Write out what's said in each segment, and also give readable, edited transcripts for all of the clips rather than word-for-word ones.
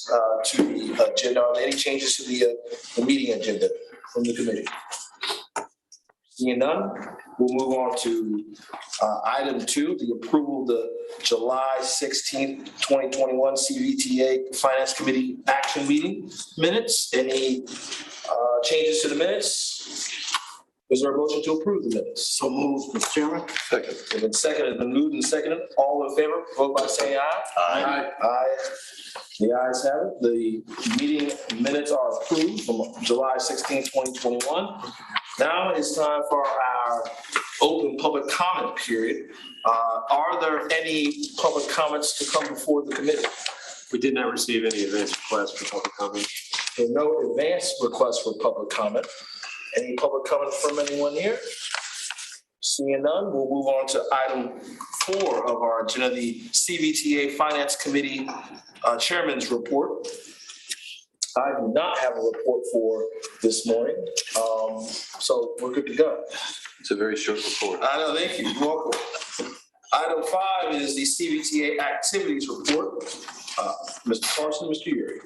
to the agenda? Are there any changes to the meeting agenda from the committee? Seeing none, we'll move on to item 2, the approval of the July 16th, 2021 CVTA Finance Committee action meeting minutes. Any changes to the minutes? Is there a motion to approve the minutes? So moved, Mr. Chairman. Second. It's been seconded, been moved and seconded. All in favor, vote by saying aye. Aye. Aye. The ayes have it. The meeting minutes are approved from July 16, 2021. Now it's time for our open public comment period. Are there any public comments to come before the committee? We did not receive any advance requests for public comment. There are no advance requests for public comment. Any public comment from anyone here? Seeing none, we'll move on to item 4 of our agenda, the CVTA Finance Committee Chairman's report. I do not have a report for this morning, so we're good to go. It's a very short report. I know, thank you. You're welcome. Item 5 is the CVTA activities report. Mr. Carson, Mr. Uri.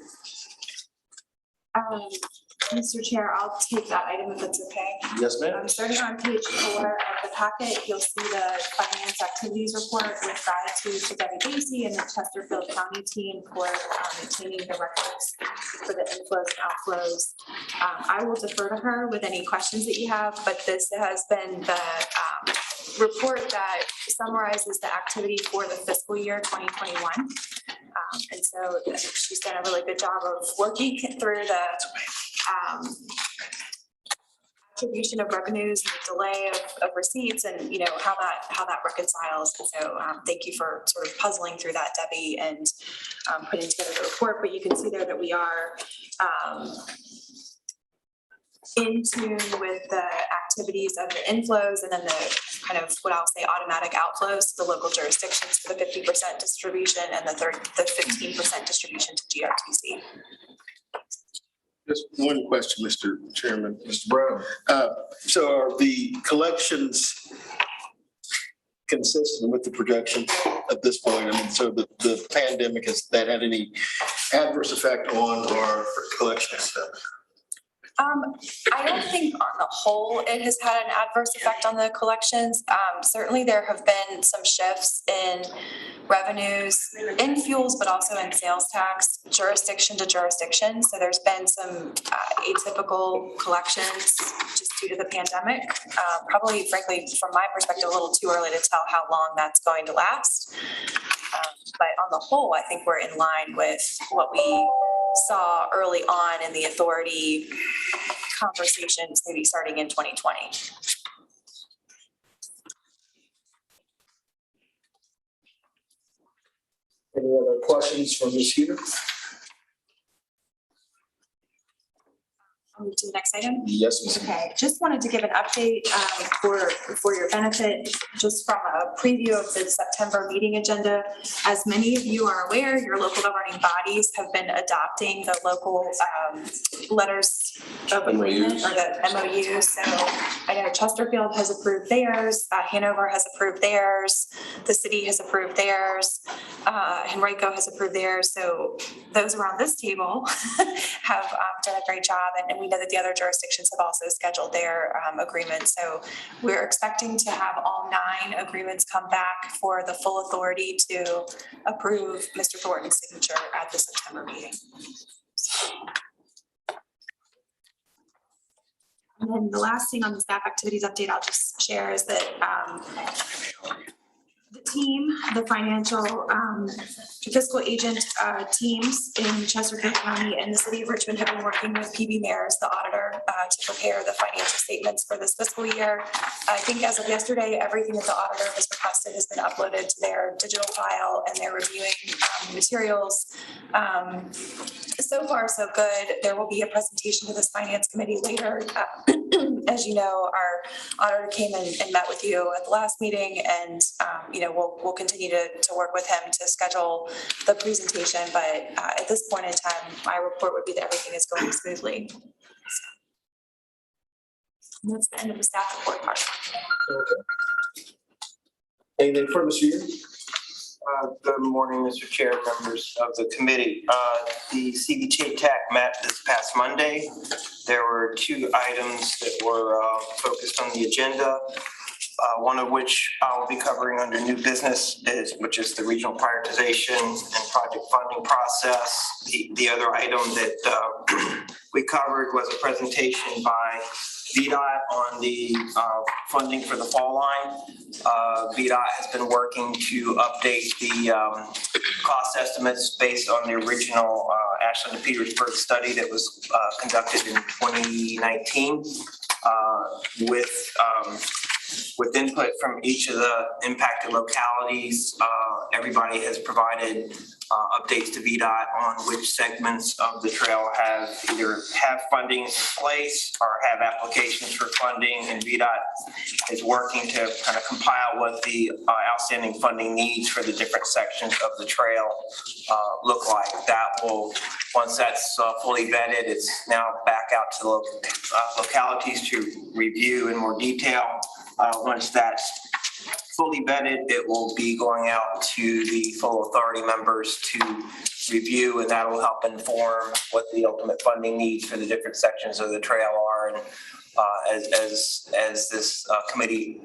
Mr. Chair, I'll take that item if it's okay. Yes, ma'am. Starting on page 4 of the packet, you'll see the finance activities report with gratitude to Debbie Basie and the Chesterfield County team for maintaining the records for the inflows and outflows. I will defer to her with any questions that you have, but this has been the report that summarizes the activity for the fiscal year 2021. And so she's done a really good job of working through the attribution of revenues and the delay of receipts and how that reconciles. And so thank you for sort of puzzling through that, Debbie, and putting together the report. But you can see there that we are in tune with the activities of the inflows and then the kind of what I'll say automatic outflows to the local jurisdictions for the 50% distribution and the 15% distribution to GRTC. Just one question, Mr. Chairman. Mr. Brown. So are the collections consistent with the projection at this point? I mean, so the pandemic, has that had any adverse effect on our collections? I don't think on the whole it has had an adverse effect on the collections. Certainly there have been some shifts in revenues in fuels, but also in sales tax, jurisdiction to jurisdiction. So there's been some atypical collections just due to the pandemic. Probably, frankly, from my perspective, a little too early to tell how long that's going to last. But on the whole, I think we're in line with what we saw early on in the authority conversations, maybe starting in 2020. Any other questions from Ms. Heater? I'll move to the next item. Yes, Ms. Heater. Okay, just wanted to give an update for your benefit, just from a preview of the September meeting agenda. As many of you are aware, your local governing bodies have been adopting the local letters of agreement or the MOUs. So I know Chesterfield has approved theirs, Hanover has approved theirs, the city has approved theirs, Henrico has approved theirs. So those around this table have done a great job, and we know that the other jurisdictions have also scheduled their agreements. So we're expecting to have all 9 agreements come back for the full authority to approve Mr. Thornton's signature at the September meeting. And then the last thing on the staff activities update I'll just share is that the team, the financial fiscal agent teams in Chesterfield County and the city of Richmond have been working with PB Mears, the auditor, to prepare the financial statements for this fiscal year. I think as of yesterday, everything that the auditor has requested has been uploaded to their digital file, and they're reviewing materials. So far, so good. There will be a presentation to this finance committee later. As you know, our auditor came and met with you at the last meeting, and we'll continue to work with him to schedule the presentation. But at this point in time, my report would be that everything is going smoothly. And that's the end of the staff report part. Okay. Anything further, Mr. Uri? Good morning, Mr. Chair, members of the committee. The CVTA TAC met this past Monday. There were 2 items that were focused on the agenda. One of which I'll be covering under new business which is the regional prioritization and project funding process. The other item that we covered was a presentation by VDOT on the funding for the fall line. VDOT has been working to update the cost estimates based on the original Ashland to Petersburg study that was conducted in 2019 with input from each of the impacted localities. Everybody has provided updates to VDOT on which segments of the trail either have funding in place or have applications for funding, and VDOT is working to kind of compile what the outstanding funding needs for the different sections of the trail look like. That will, once that's fully vetted, it's now back out to localities to review in more detail. Once that's fully vetted, it will be going out to the full authority members to review, and that will help inform what the ultimate funding needs for the different sections of the trail are. And as this committee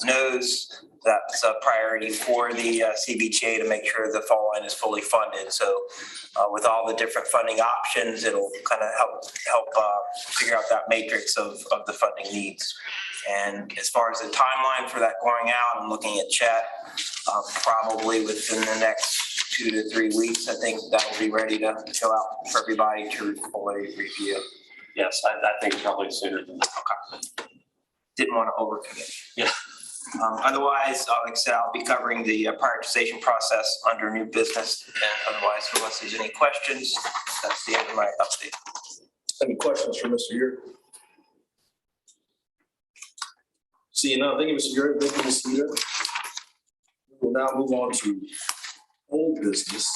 knows, that's a priority for the CBTA to make sure the fall line is fully funded. So with all the different funding options, it'll kind of help figure out that matrix of the funding needs. And as far as the timeline for that going out, I'm looking at Chet, probably within the next 2 to 3 weeks. I think that will be ready to go out for everybody to fully review. Yes, I think probably sooner than that. Okay. Didn't want to overcommit. Yeah. Otherwise, like I said, I'll be covering the prioritization process under new business. And otherwise, unless there's any questions, that's the end of my update. Any questions for Mr. Yurt? Seeing none, thank you, Mr. Yurt. Thank you, Mr. Yurt. We will now move on to old business.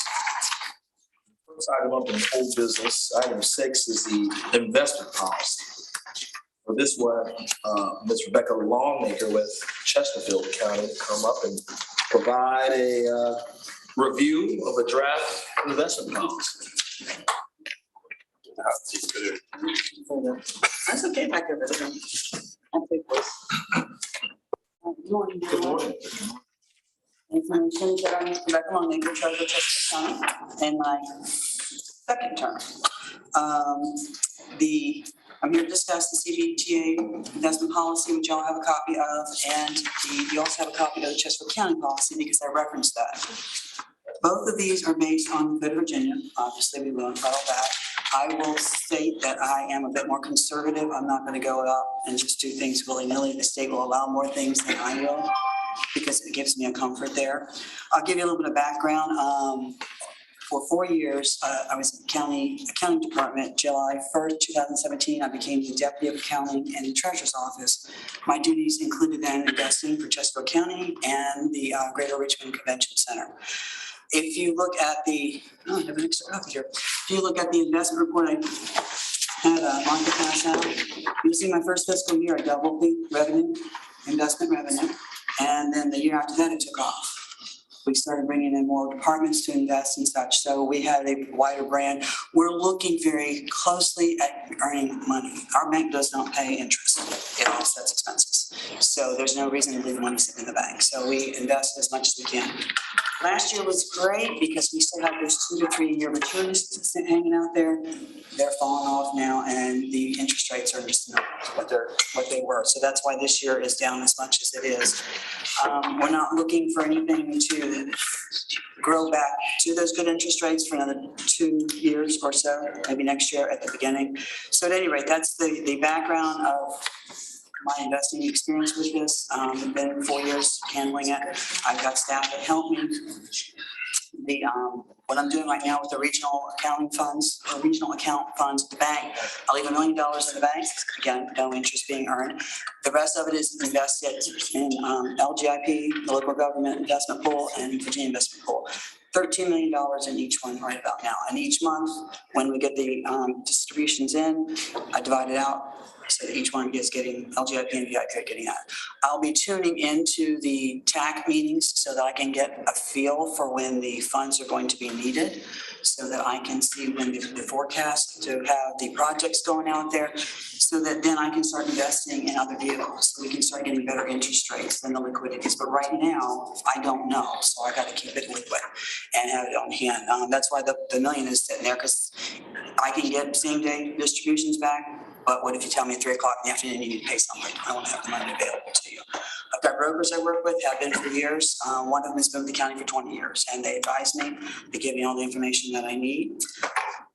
First item up in old business, item 6 is the investment policy. For this one, Ms. Rebecca Longmaker with Chesterfield County come up and provide a review of a draft investment policy. That's okay back there, but good morning. Good morning. Information that I'm Rebecca Longacre, Treasurer of Chesterfield County, in my second term. I'm here to discuss the CVTA investment policy, which y'all have a copy of, and you also have a copy of the Chesterfield County policy because I referenced that. Both of these are based on Code of Virginia. Obviously, we will follow that. I will state that I am a bit more conservative. I'm not going to go up and just do things willy-nilly. The state will allow more things than I will because it gives me a comfort there. I'll give you a little bit of background. For 4 years, I was in the accounting department. July 1st, 2017, I became the deputy of accounting in the treasurer's office. My duties included then investing for Chesterfield County and the Greater Richmond Convention Center. If you look at the, I have an extra copy here. If you look at the investment report, I had Monica pass out. You'll see my first fiscal year, I doubled the revenue, investment revenue. And then the year after that, it took off. We started bringing in more departments to invest and such. So we had a wider brand. We're looking very closely at earning money. Our bank does not pay interest. It offsets expenses. So there's no reason to leave money sitting in the bank. So we invest as much as we can. Last year was great because we still have those 2 to 3 year maturities hanging out there. They're falling off now, and the interest rates are just not what they were. So that's why this year is down as much as it is. We're not looking for anything to grow back to those good interest rates for another 2 years or so, maybe next year at the beginning. So at any rate, that's the background of my investing experience with this. I've been 4 years handling it. I've got staff that help me. What I'm doing right now with the regional accounting funds, or regional account funds at the bank, I'll leave $1 million in the bank. Again, no interest being earned. The rest of it is invested in LGIP, the local government investment pool, and Virginia investment pool. $13 million in each one right about now. And each month, when we get the distributions in, I divide it out. So that each one is getting LGIP and VIP getting that. I'll be tuning into the TAC meetings so that I can get a feel for when the funds are going to be needed, so that I can see when the forecast to have the projects going out there, so that then I can start investing in other vehicles. So we can start getting better interest rates than the liquidities. But right now, I don't know. So I got to keep it liquid and have it on hand. That's why the million is sitting there, because I can get same day distributions back. But what if you tell me at 3 o'clock in the afternoon you need to pay something? I won't have the money available to you. I've got brokers I work with, have been for years. One of them has been with the county for 20 years, and they advise me. They give me all the information that I need.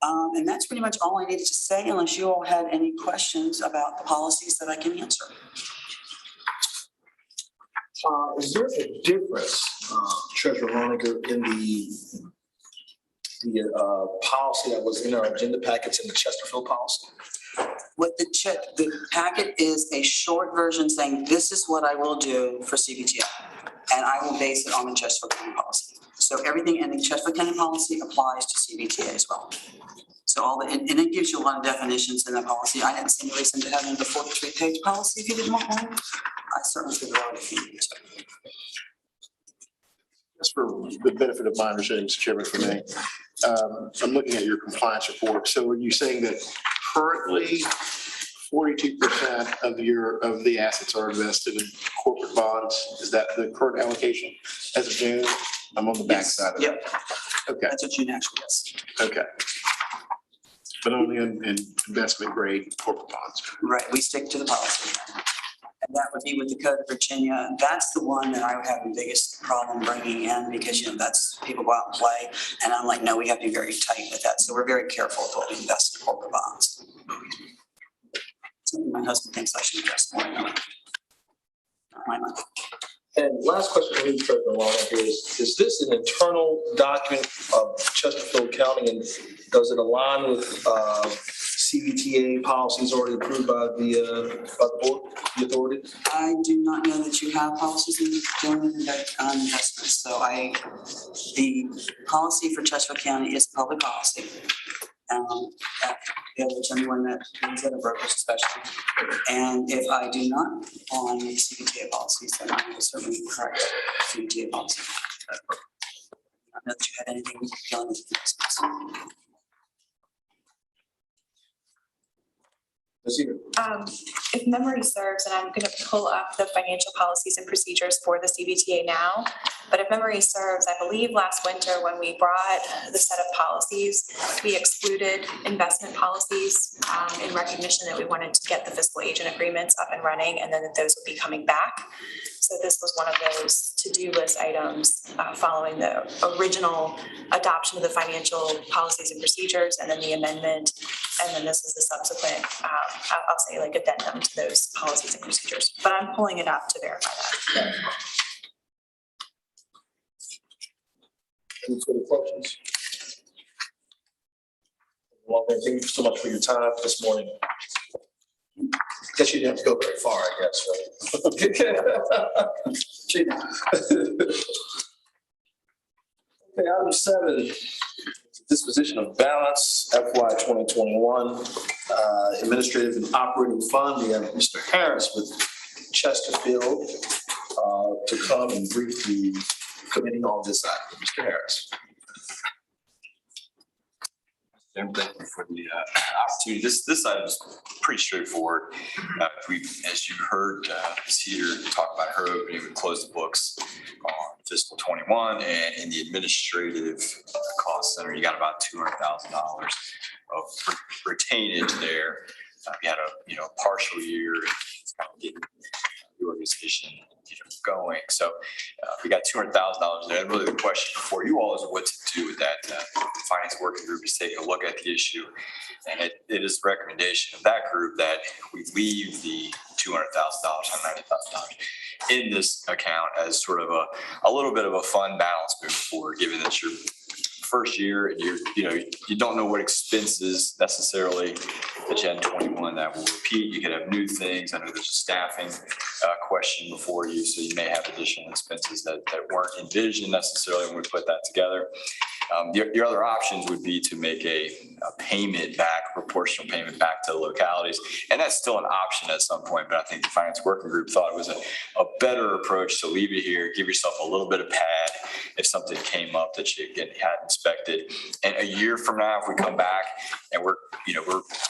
And that's pretty much all I needed to say, unless you all had any questions about the policies that I can answer. Is there a difference, Treasurer Roniger, in the policy that was in our agenda packets in the Chesterfield policy? What the packet is a short version saying, this is what I will do for CVTA. And I will base it on the Chesterfield County policy. So everything in the Chesterfield County policy applies to CVTA as well. So and it gives you a lot of definitions in that policy. I didn't see any reason to have it in the 43-page policy if you didn't want one. I certainly could write it if you need to. Just for the benefit of my understanding, Mr. Chairman, for me, I'm looking at your compliance report. So are you saying that currently 42% of the assets are invested in corporate bonds? Is that the current allocation as of June? I'm on the back side of it. Yep. Okay. That's what you naturally guess. Okay. But only in investment grade corporate bonds. Right, we stick to the policy. And that would be with the Code of Virginia. That's the one that I would have the biggest problem bringing in, because, that's people go out and play. And I'm like, no, we have to be very tight with that. So we're very careful with what we invest in corporate bonds. Something my husband thinks I should invest more in. Not my money. And last question for me, Treasurer Roniger, is this an internal document of Chesterfield County, and does it align with CVTA policies already approved by the board, the authority? I do not know that you have policies in dealing with investments. So the policy for Chesterfield County is public policy. Which anyone that is in a brokerage especially. And if I do not on the CVTA policies, then I will certainly correct CVTA policy. I don't know that you had anything dealing with investments. If memory serves, and I'm going to pull up the financial policies and procedures for the CVTA now, but if memory serves, I believe last winter when we brought the set of policies, we excluded investment policies in recognition that we wanted to get the fiscal agent agreements up and running, and then that those would be coming back. So this was one of those to-do list items following the original adoption of the financial policies and procedures, and then the amendment, and then this is the subsequent, I'll say like addendum to those policies and procedures. But I'm pulling it up to verify that. Any further questions? Well, thank you so much for your time this morning. Guess you didn't have to go very far, I guess, right? Okay, item 7, disposition of balance, FY 2021, administrative and operating fund. We have Mr. Harris with Chesterfield to come and brief the committee on this item. Mr. Harris. Thank you for the opportunity. This item is pretty straightforward. As you heard Cedar talk about her opening, we closed the books on fiscal 21, and in the administrative cost center, you got about $200,000 of retainage there. We had a partial year, it's kind of getting the organization going. So we got $200,000 there. And really the question for you all is what to do with that. The finance working group is taking a look at the issue. And it is the recommendation of that group that we leave the $200,000 and $90,000 in this account as sort of a little bit of a fund balance moving forward, given that you're first year and you don't know what expenses necessarily that you had in 21 that will repeat. You could have new things. I know there's a staffing question before you, so you may have additional expenses that weren't envisioned necessarily when we put that together. Your other options would be to make a payment back, proportional payment back to the localities. And that's still an option at some point, but I think the finance working group thought it was a better approach to leave it here, give yourself a little bit of pad if something came up that you had inspected. And a year from now, if we come back and we're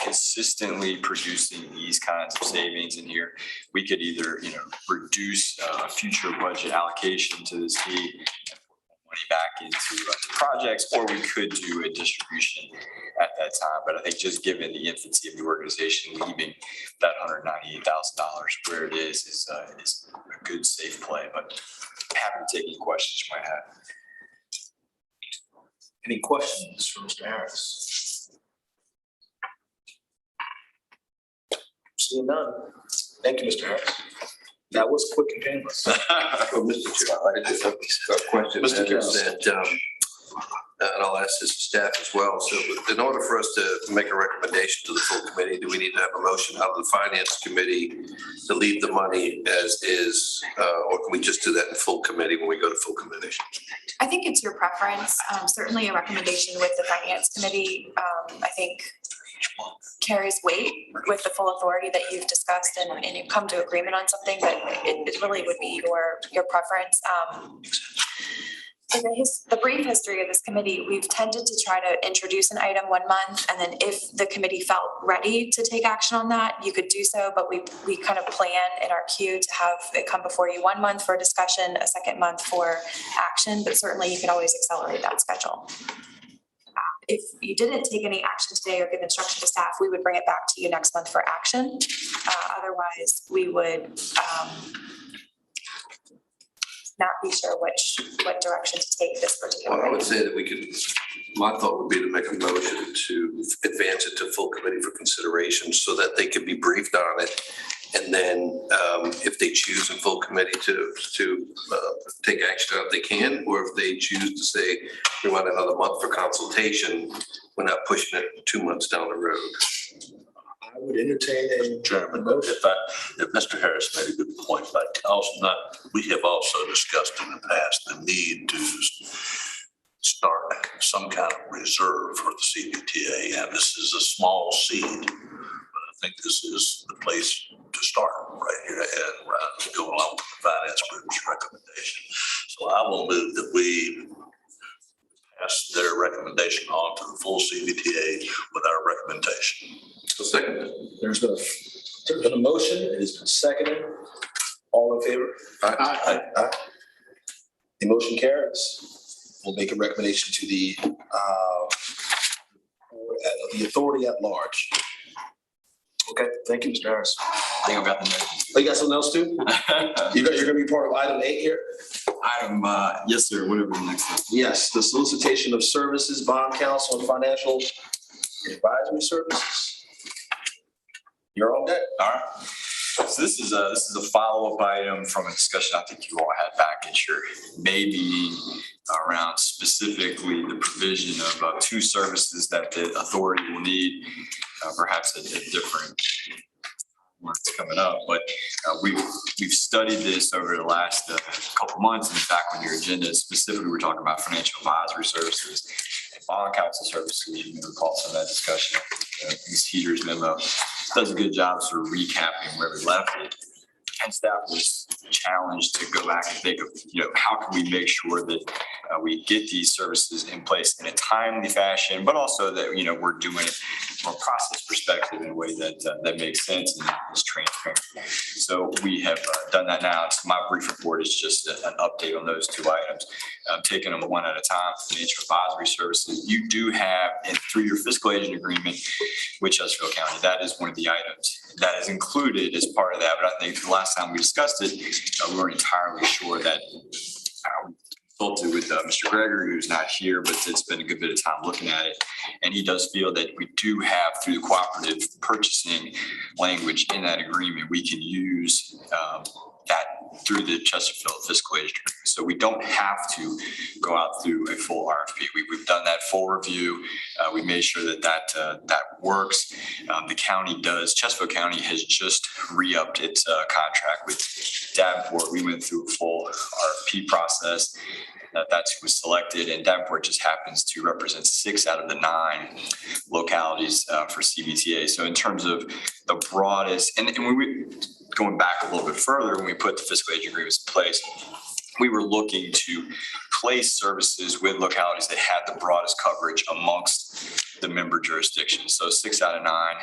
consistently producing these kinds of savings in here, we could either, reduce future budget allocation to this fee, money back into projects, or we could do a distribution at that time. But I think just given the infancy of the organization, leaving that $198,000 where it is a good, safe play. But happy to take any questions you might have. Any questions for Mr. Harris? Seeing none. Thank you, Mr. Harris. That was quick and painless. Well, Mr. Chair, I just have a question. Mr. That, and I'll ask this to staff as well. So in order for us to make a recommendation to the full committee, do we need to have a motion out of the finance committee to leave the money as is, or can we just do that in full committee when we go to full committee? I think it's your preference. Certainly a recommendation with the finance committee, I think carries weight with the full authority that you've discussed and you've come to agreement on something, but it really would be your preference. In the brief history of this committee, we've tended to try to introduce an item 1 month, and then if the committee felt ready to take action on that, you could do so, but we kind of plan in our queue to have it come before you 1 month for discussion, a second month for action, but certainly you can always accelerate that schedule. If you didn't take any action today or give instruction to staff, we would bring it back to you next month for action. Otherwise, we would not be sure what direction to take this particular. Well, I would say that we could, my thought would be to make a motion to advance it to full committee for consideration so that they could be briefed on it. And then if they choose in full committee to take action on it, they can, or if they choose to say we want another month for consultation, we're not pushing it 2 months down the road. I would entertain a Chairman, if Mr. Harris made a good point, but we have also discussed in the past the need to start some kind of reserve for the CVTA, and this is a small seed. But I think this is the place to start right here and go along with the finance group's recommendation. So I will move that we pass their recommendation on to the full CVTA with our recommendation. So second. There's been a motion. It has been seconded. All in favor? Aye. The motion carries. We'll make a recommendation to the authority at large. Okay, thank you, Mr. Harris. I think I've got the notes. Oh, you got something else too? You're gonna be part of item 8 here? Item, yes, sir, whatever the next one. Yes, the solicitation of services, bond counsel, and financial advisory services. You're all good. All right. So this is a follow-up item from a discussion I think you all had back at your May meeting around specifically the provision of 2 services that the authority will need, perhaps at different months coming up. But we've studied this over the last couple months, and back on your agenda specifically, we're talking about financial advisory services and bond counsel services. You may recall some of that discussion. Ms. Heater's memo does a good job sort of recapping where we left it. And staff was challenged to go back and think of, how can we make sure that we get these services in place in a timely fashion, but also that, we're doing it from a process perspective in a way that makes sense and is transparent. So we have done that now. So my brief report is just an update on those 2 items. I'm taking them one at a time. Financial advisory services, you do have, and through your fiscal agent agreement with Chesterfield County, that is one of the items that is included as part of that. But I think the last time we discussed it, we weren't entirely sure that we consulted with Mr. Gregory, who's not here, but it's been a good bit of time looking at it. And he does feel that we do have, through the cooperative purchasing language in that agreement, we can use that through the Chesterfield fiscal agent. So we don't have to go out through a full RFP. We've done that full review. We made sure that works. The county does. Chesterfield County has just re-upped its contract with Davenport. We went through a full RFP process. That was selected, and Davenport just happens to represent 6 out of the 9 localities for CVTA. So in terms of the broadest, and when we going back a little bit further, when we put the fiscal agent agreements in place, we were looking to place services with localities that had the broadest coverage amongst the member jurisdictions. So 6 out of 9,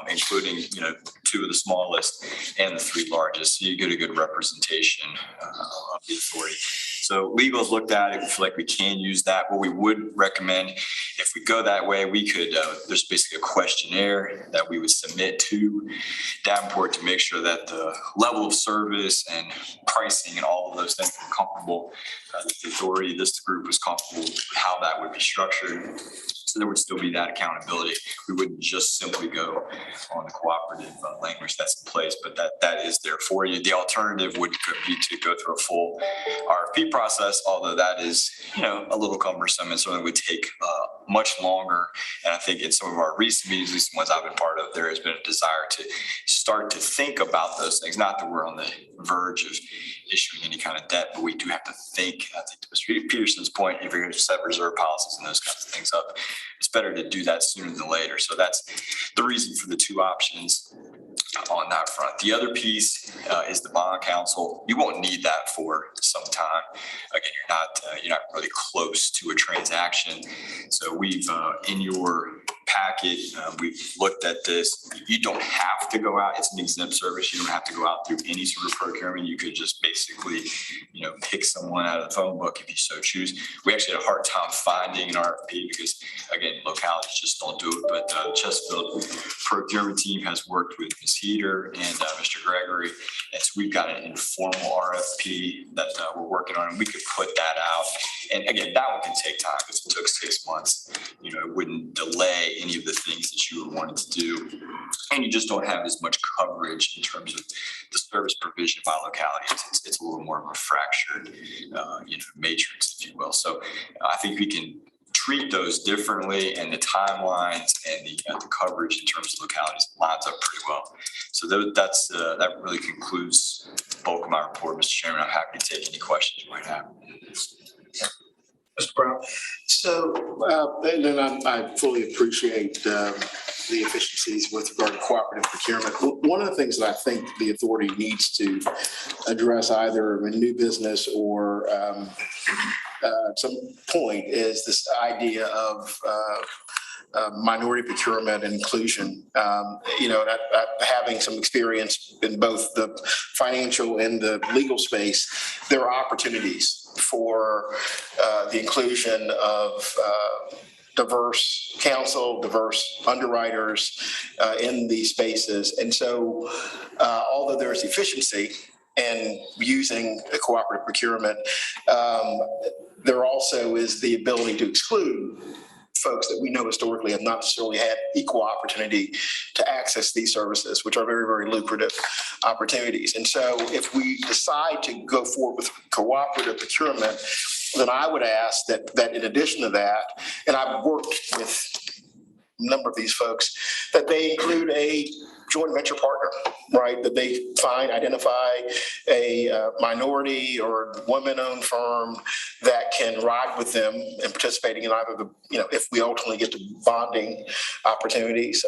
including 2 of the smallest and the 3 largest. So you get a good representation of the authority. So legal's looked at it. We feel like we can use that. What we would recommend, if we go that way, we could, there's basically a questionnaire that we would submit to Davenport to make sure that the level of service and pricing and all of those things are comfortable. The authority, this group was comfortable with how that would be structured. So there would still be that accountability. We wouldn't just simply go on the cooperative language that's in place, but that is there for you. The alternative would be to go through a full RFP process, although that is, a little cumbersome and certainly would take much longer. And I think in some of our recent meetings, at least the ones I've been part of, there has been a desire to start to think about those things. Not that we're on the verge of issuing any kind of debt, but we do have to think. I think to Mr. Peterson's point, if you're going to set reserve policies and those kinds of things up, it's better to do that sooner than later. So that's the reason for the 2 options on that front. The other piece is the bond counsel. You won't need that for some time. Again, you're not really close to a transaction. So we've in your packet, we've looked at this. You don't have to go out. It's an exempt service. You don't have to go out through any sort of procurement. You could just basically, pick someone out of the phone book if you so choose. We actually had a hard time finding an RFP because, again, localities just don't do it. But Chesterfield procurement team has worked with Ms. Heater and Mr. Gregory. And so we've got an informal RFP that we're working on, and we could put that out. And again, that one can take time because it took 6 months. It wouldn't delay any of the things that you were wanting to do. And you just don't have as much coverage in terms of the service provision by locality. It's a little more of a fractured, matrix, if you will. So I think we can treat those differently, and the timelines and the coverage in terms of localities lines up pretty well. So that really concludes the bulk of my report, Mr. Chairman. I'm happy to take any questions you might have. Mr. Brown? So, and then I fully appreciate the efficiencies with regard to cooperative procurement. One of the things that I think the authority needs to address, either in new business or at some point, is this idea of minority procurement and inclusion. Having some experience in both the financial and the legal space, there are opportunities for the inclusion of diverse counsel, diverse underwriters in these spaces. And so although there's efficiency in using a cooperative procurement, there also is the ability to exclude folks that we know historically have not necessarily had equal opportunity to access these services, which are very, very lucrative opportunities. And so if we decide to go forward with cooperative procurement, then I would ask that in addition to that, and I've worked with a number of these folks, that they include a joint venture partner, right? That they identify a minority or women-owned firm that can ride with them and participating in either if we ultimately get to bonding opportunities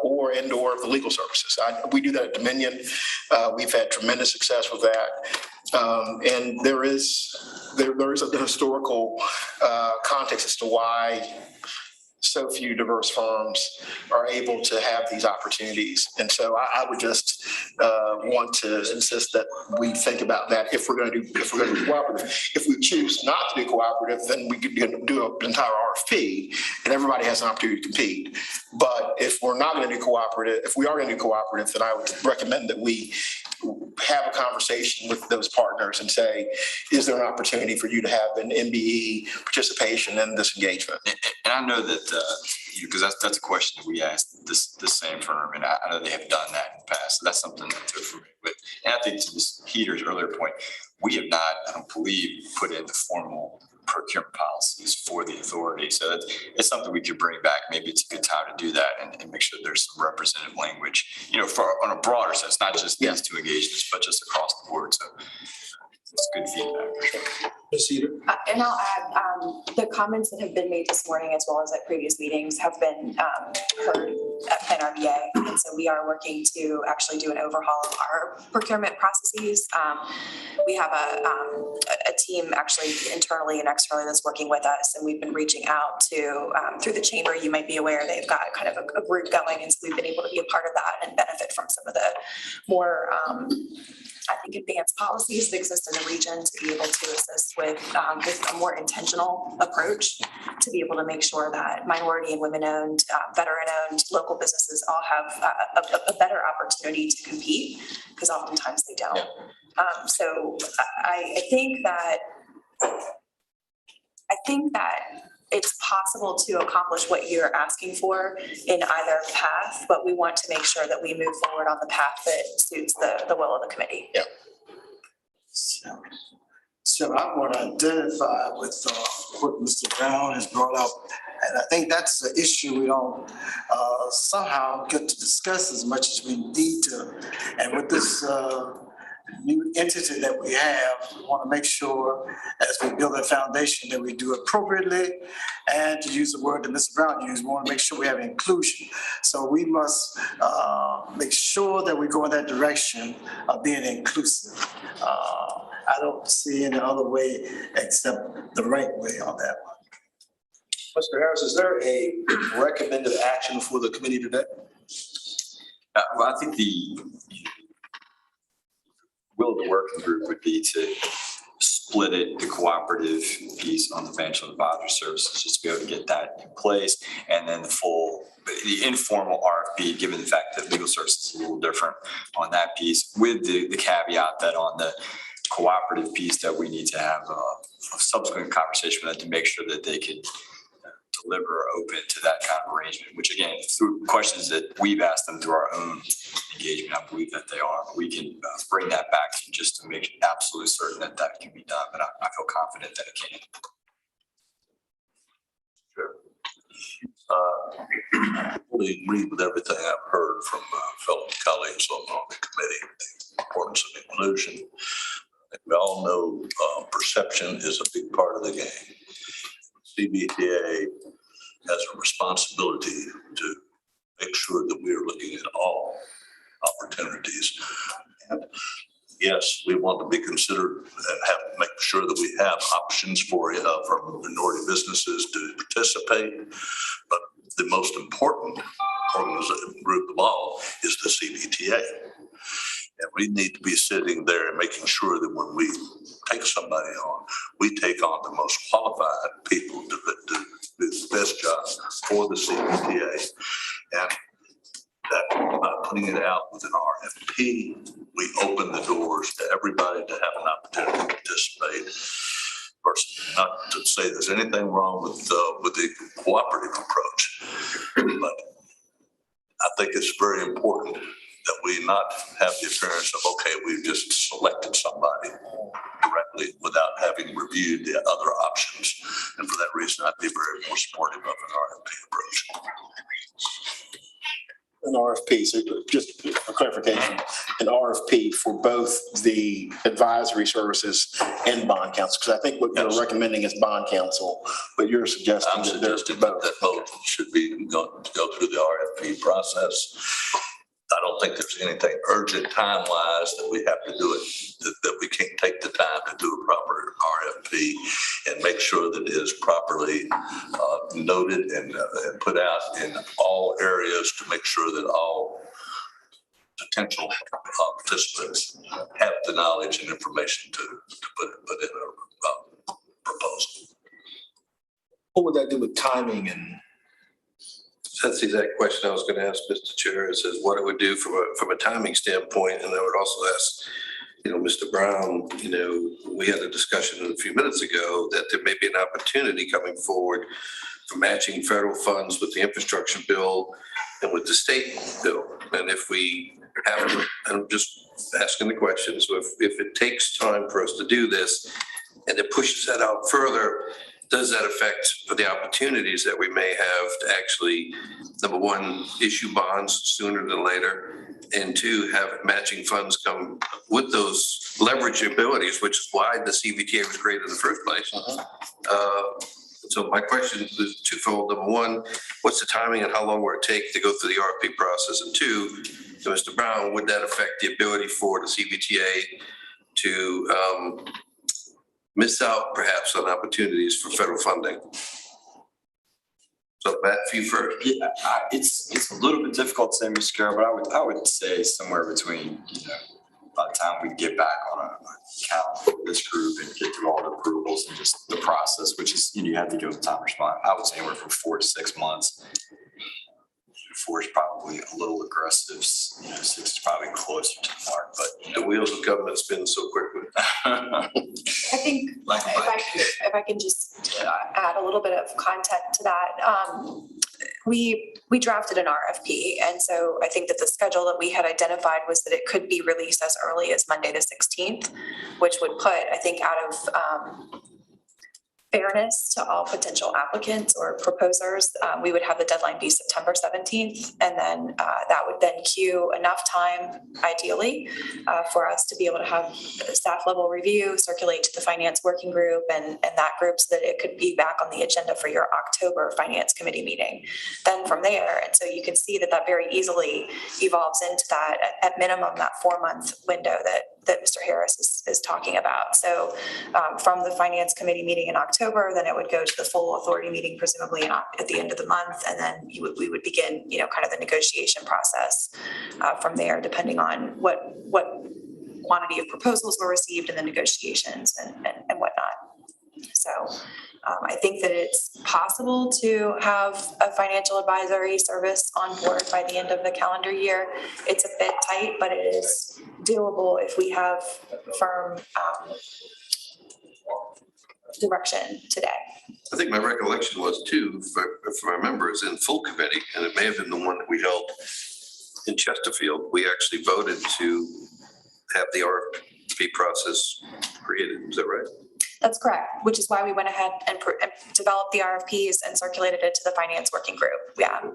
or the legal services. We do that at Dominion. We've had tremendous success with that. And there is a historical context as to why so few diverse firms are able to have these opportunities. And so I would just want to insist that we think about that if we're going to do cooperative. If we choose not to do cooperative, then we could do an entire RFP and everybody has an opportunity to compete. But if we're not going to do cooperative, if we are going to do cooperative, then I would recommend that we have a conversation with those partners and say, is there an opportunity for you to have an MBE participation in this engagement? And I know that, because that's a question that we asked this same firm, and I know they have done that in the past. So that's something that they're familiar with. And I think to Ms. Heater's earlier point, we have not, I don't believe, put in the formal procurement policies for the authority. So it's something we could bring back. Maybe it's a good time to do that and make sure there's some representative language, for on a broader sense, not just these two engagements, but just across the board. So it's good feedback. Ms. Heater? And I'll add, the comments that have been made this morning as well as at previous meetings have been heard at NRBA. And so we are working to actually do an overhaul of our procurement processes. We have a team actually internally and externally that's working with us, and we've been reaching out to, through the chamber, you might be aware, they've got kind of a group going, and so we've been able to be a part of that and benefit from some of the more I think advanced policies that exist in the region to be able to assist with a more intentional approach to be able to make sure that minority and women-owned, veteran-owned local businesses all have a better opportunity to compete, because oftentimes they don't. So I think that it's possible to accomplish what you're asking for in either path, but we want to make sure that we move forward on the path that suits the will of the committee. Yeah. So I want to identify with what Mr. Brown has brought up. And I think that's the issue we don't somehow get to discuss as much as we need to. And with this new entity that we have, we want to make sure as we build a foundation that we do appropriately, and to use the word that Mr. Brown used, we want to make sure we have inclusion. So we must make sure that we go in that direction of being inclusive. I don't see any other way except the right way on that one. Mr. Harris, is there a recommended action for the committee today? Well, I think the will of the working group would be to split it, the cooperative piece on the financial advisory services, just to be able to get that in place. And then the informal RFP, given the fact that legal services is a little different on that piece, with the caveat that on the cooperative piece that we need to have a subsequent conversation with them to make sure that they can deliver or open to that kind of arrangement, which again, through questions that we've asked them through our own engagement, I believe that they are. We can bring that back to just to make absolutely certain that that can be done, but I feel confident that it can. I fully agree with everything I've heard from fellow colleagues on the committee, the importance of inclusion. We all know perception is a big part of the game. CVTA has a responsibility to make sure that we are looking at all opportunities. And yes, we want to be considered and make sure that we have options for minority businesses to participate. But the most important organization group of all is the CVTA. And we need to be sitting there and making sure that when we take somebody on, we take on the most qualified people to do the best job for the CVTA. And that by putting it out with an RFP, we open the doors to everybody to have an opportunity to participate. First, not to say there's anything wrong with the cooperative approach, but I think it's very important that we not have the appearance of, okay, we've just selected somebody directly without having reviewed the other options. And for that reason, I'd be very more supportive of an RFP approach. An RFP, so just for clarification, an RFP for both the advisory services and bond counsel, because I think what you're recommending is bond counsel, but you're suggesting I'm that there's suggesting both. that both should be go through the RFP process. I don't think there's anything urgent time-wise that we have to do it, that we can't take the time to do a proper RFP and make sure that it is properly noted and put out in all areas to make sure that all potential participants have the knowledge and information to put in a proposal. What would that do with timing and That's the exact question I was going to ask, Mr. Chair, is what it would do from a timing standpoint. And I would also ask, Mr. Brown, we had a discussion a few minutes ago that there may be an opportunity coming forward for matching federal funds with the infrastructure bill and with the state bill. And if we have, I'm just asking the question, so if it takes time for us to do this and it pushes that out further, does that affect the opportunities that we may have to actually, number one, issue bonds sooner than later, and two, have matching funds come with those leverage abilities, which is why the CVTA was created in the first place. So my question is twofold. Number one, what's the timing and how long will it take to go through the RFP process? And two, to Mr. Brown, would that affect the ability for the CVTA to miss out perhaps on opportunities for federal funding? So Matt, for you first. Yeah, it's a little bit difficult to say, Mr. Carroll, but I would say somewhere between, by the time we get back on a calendar for this group and get through all the approvals and just the process, which is, you have to do with time response, I would say anywhere from 4 to 6 months. 4 is probably a little aggressive, 6 is probably closer to the mark, but The wheels of government spin so quickly. I think if I can just add a little bit of content to that. We drafted an RFP, and so I think that the schedule that we had identified was that it could be released as early as Monday the 16th, which would put, I think, out of fairness to all potential applicants or proposers, we would have the deadline be September 17th. And then that would then queue enough time, ideally, for us to be able to have staff level review, circulate to the finance working group and that group so that it could be back on the agenda for your October finance committee meeting. Then from there, and so you can see that very easily evolves into that, at minimum, that 4-month window that Mr. Harris is talking about. So from the finance committee meeting in October, then it would go to the full authority meeting, presumably at the end of the month. And then we would begin, kind of the negotiation process from there, depending on what quantity of proposals were received in the negotiations and whatnot. So I think that it's possible to have a financial advisory service on board by the end of the calendar year. It's a bit tight, but it is doable if we have firm direction today. I think my recollection was too, if I remember, is in full committee, and it may have been the one that we held in Chesterfield. We actually voted to have the RFP process created. Is that right? That's correct, which is why we went ahead and developed the RFPs and circulated it to the finance working group. Yeah.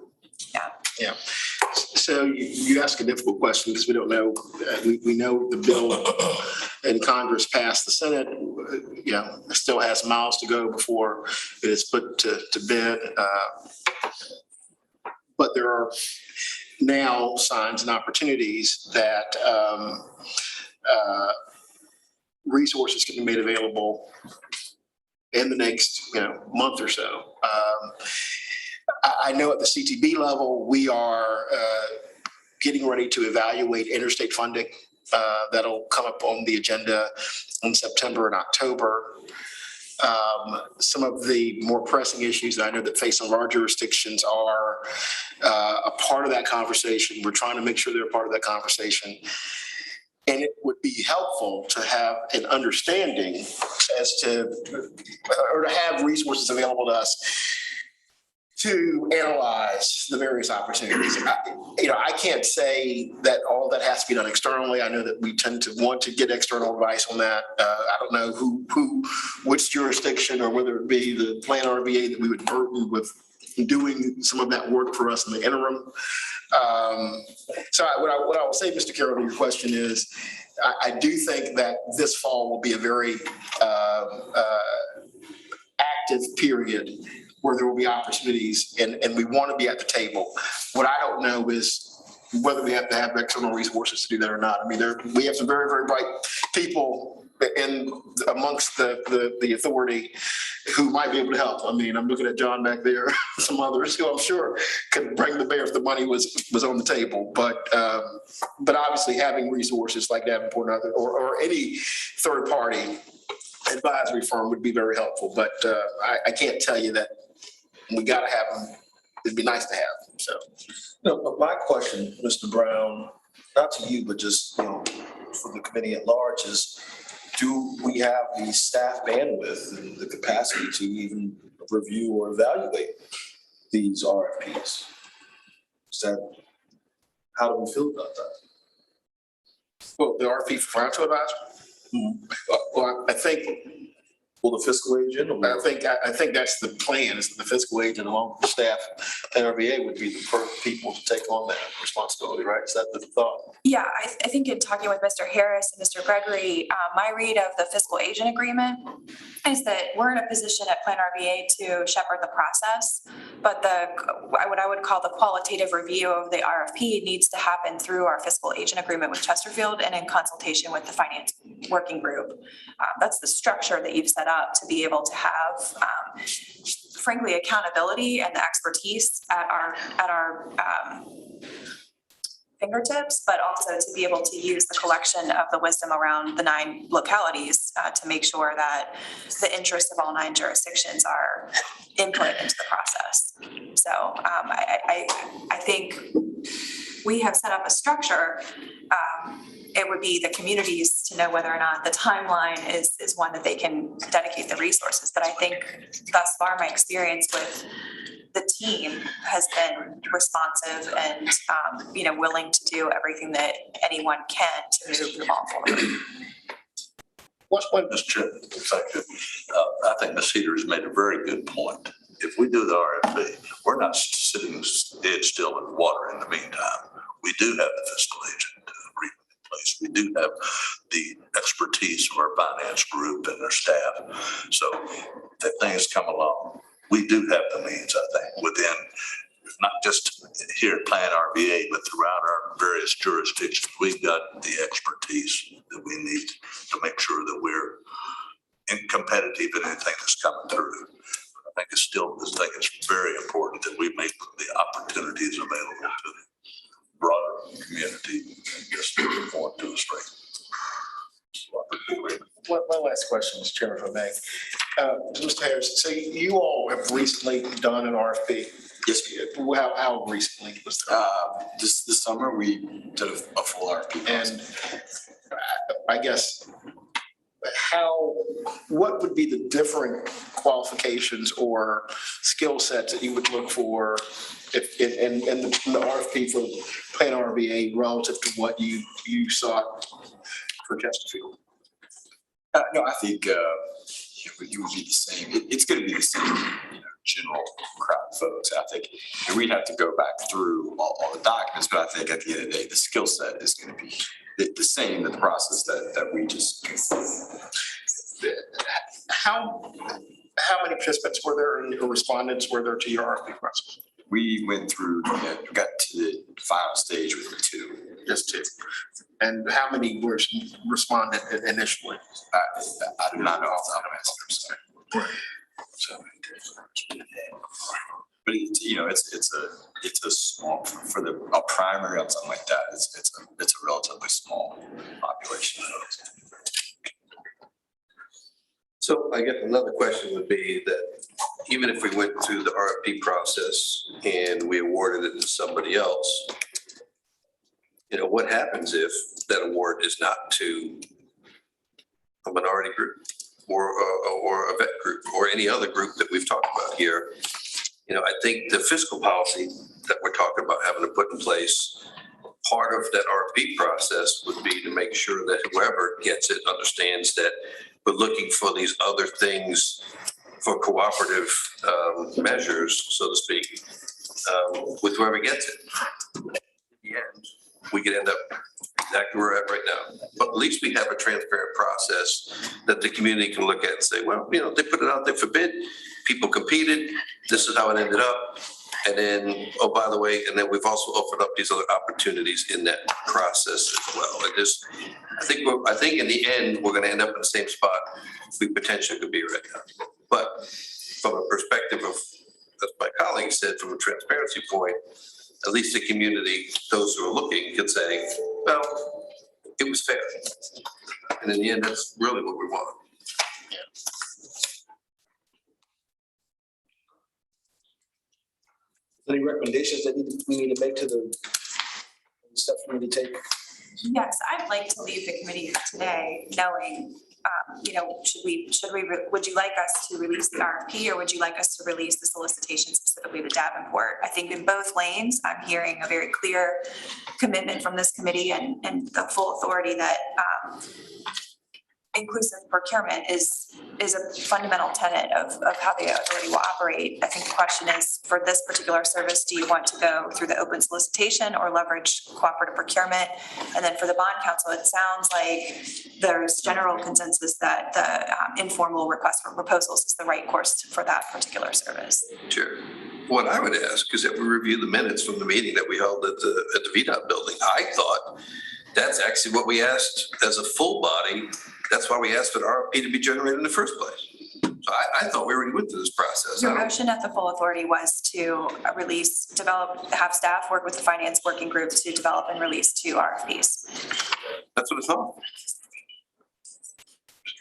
So you ask a difficult question because we don't know. We know the bill in Congress passed the Senate. It still has miles to go before it is put to bed. But there are now signs and opportunities that resources can be made available in the next month or so. I know at the CTB level, we are getting ready to evaluate interstate funding. That'll come up on the agenda in September and October. Some of the more pressing issues that I know that face some of our jurisdictions are a part of that conversation. We're trying to make sure they're a part of that conversation. And it would be helpful to have an understanding as to, or to have resources available to us to analyze the various opportunities. I can't say that all that has to be done externally. I know that we tend to want to get external advice on that. I don't know which jurisdiction, or whether it be the plan RVA that we would burden with doing some of that work for us in the interim. So what I will say, Mr. Carroll, to your question is, I do think that this fall will be a very active period where there will be opportunities, and we want to be at the table. What I don't know is whether we have to have external resources to do that or not. I mean, we have some very, very bright people amongst the authority who might be able to help. I mean, I'm looking at John back there, some others who I'm sure could bring the bear if the money was on the table. But obviously having resources like Davenport or any third party advisory firm would be very helpful. But I can't tell you that we got to have them it'd be nice to have, so. No, but my question, Mr. Brown, not to you, but just, for the committee at large is, do we have the staff bandwidth and the capacity to even review or evaluate these RFPs? How do we feel about that? Well, the RFP for financial advisor? Well, I think, Will the fiscal agent? I think that's the plan, is the fiscal agent along with the staff, NRVA would be the first people to take on that responsibility, right? Is that the thought? Yeah, I think in talking with Mr. Harris and Mr. Gregory, my read of the fiscal agent agreement is that we're in a position at Plan RVA to shepherd the process, but what I would call the qualitative review of the RFP needs to happen through our fiscal agent agreement with Chesterfield and in consultation with the finance working group. That's the structure that you've set up to be able to have, frankly, accountability and the expertise at our fingertips, but also to be able to use the collection of the wisdom around the 9 localities to make sure that the interests of all 9 jurisdictions are input into the process. So I think we have set up a structure. It would be the communities to know whether or not the timeline is one that they can dedicate the resources. But I think thus far, my experience with the team has been responsive and, willing to do everything that anyone can to move the ball forward. What's one, Mr. Chairman, I think Ms. Heater has made a very good point. If we do the RFP, we're not sitting dead still in the water in the meantime. We do have the fiscal agent agreement in place. We do have the expertise of our finance group and their staff. So that things come along. We do have the means, I think, within not just here at Plan RVA, but throughout our various jurisdictions. We've got the expertise that we need to make sure that we're competitive in anything that's coming through. I think it's very important that we make the opportunities available to the broader community and just more to the straight. One last question, Mr. Chairman, if I may. Mr. Harris, so you all have recently done an RFP. Yes. How recently was that? This summer, we did a full RFP process. And I guess, what would be the different qualifications or skill sets that you would look for if in the RFP for Plan RVA relative to what you sought for Chesterfield? No, I think it would be the same. It's going to be the same, general crowd of folks. I think we'd have to go back through all the documents, but I think at the end of the day, the skill set is going to be the same in the process that we just. How many participants were there or respondents were there to your RFP process? We went through, got to the final stage with 2. Just 2. And how many were responded initially? I do not know off the top of my head. So, but it's a small for a primary on something like that. It's a relatively small population. So I guess another question would be that even if we went through the RFP process and we awarded it to somebody else, what happens if that award is not to a minority group or a vet group or any other group that we've talked about here? I think the fiscal policy that we're talking about having to put in place, part of that RFP process would be to make sure that whoever gets it understands that we're looking for these other things for cooperative measures, so to speak, with whoever gets it. In the end, we could end up exactly where we're at right now. But at least we have a transparent process that the community can look at and say, well, they put it out there for bid, people competed, this is how it ended up. And then, oh, by the way, and then we've also opened up these other opportunities in that process as well. I think in the end, we're going to end up in the same spot we potentially could be right now. But from a perspective of, as my colleague said, from a transparency point, at least the community, those who are looking, can say, well, it was fair. And in the end, that's really what we want. Any recommendations that we need to make to the steps we need to take? Yes, I'd like to leave the committee today knowing, would you like us to release the RFP or would you like us to release the solicitation specifically to Davenport? I think in both lanes, I'm hearing a very clear commitment from this committee and the full authority that inclusive procurement is a fundamental tenet of how the authority will operate. I think the question is, for this particular service, do you want to go through the open solicitation or leverage cooperative procurement? And then for the bond council, it sounds like there's general consensus that the informal request for proposals is the right course for that particular service. Sure. What I would ask is that we review the minutes from the meeting that we held at the VDOT building. I thought that's actually what we asked as a full body. That's why we asked for the RFP to be generated in the first place. So I thought we already went through this process. Your motion at the full authority was to have staff work with the finance working group to develop and release 2 RFPs. That's what I thought.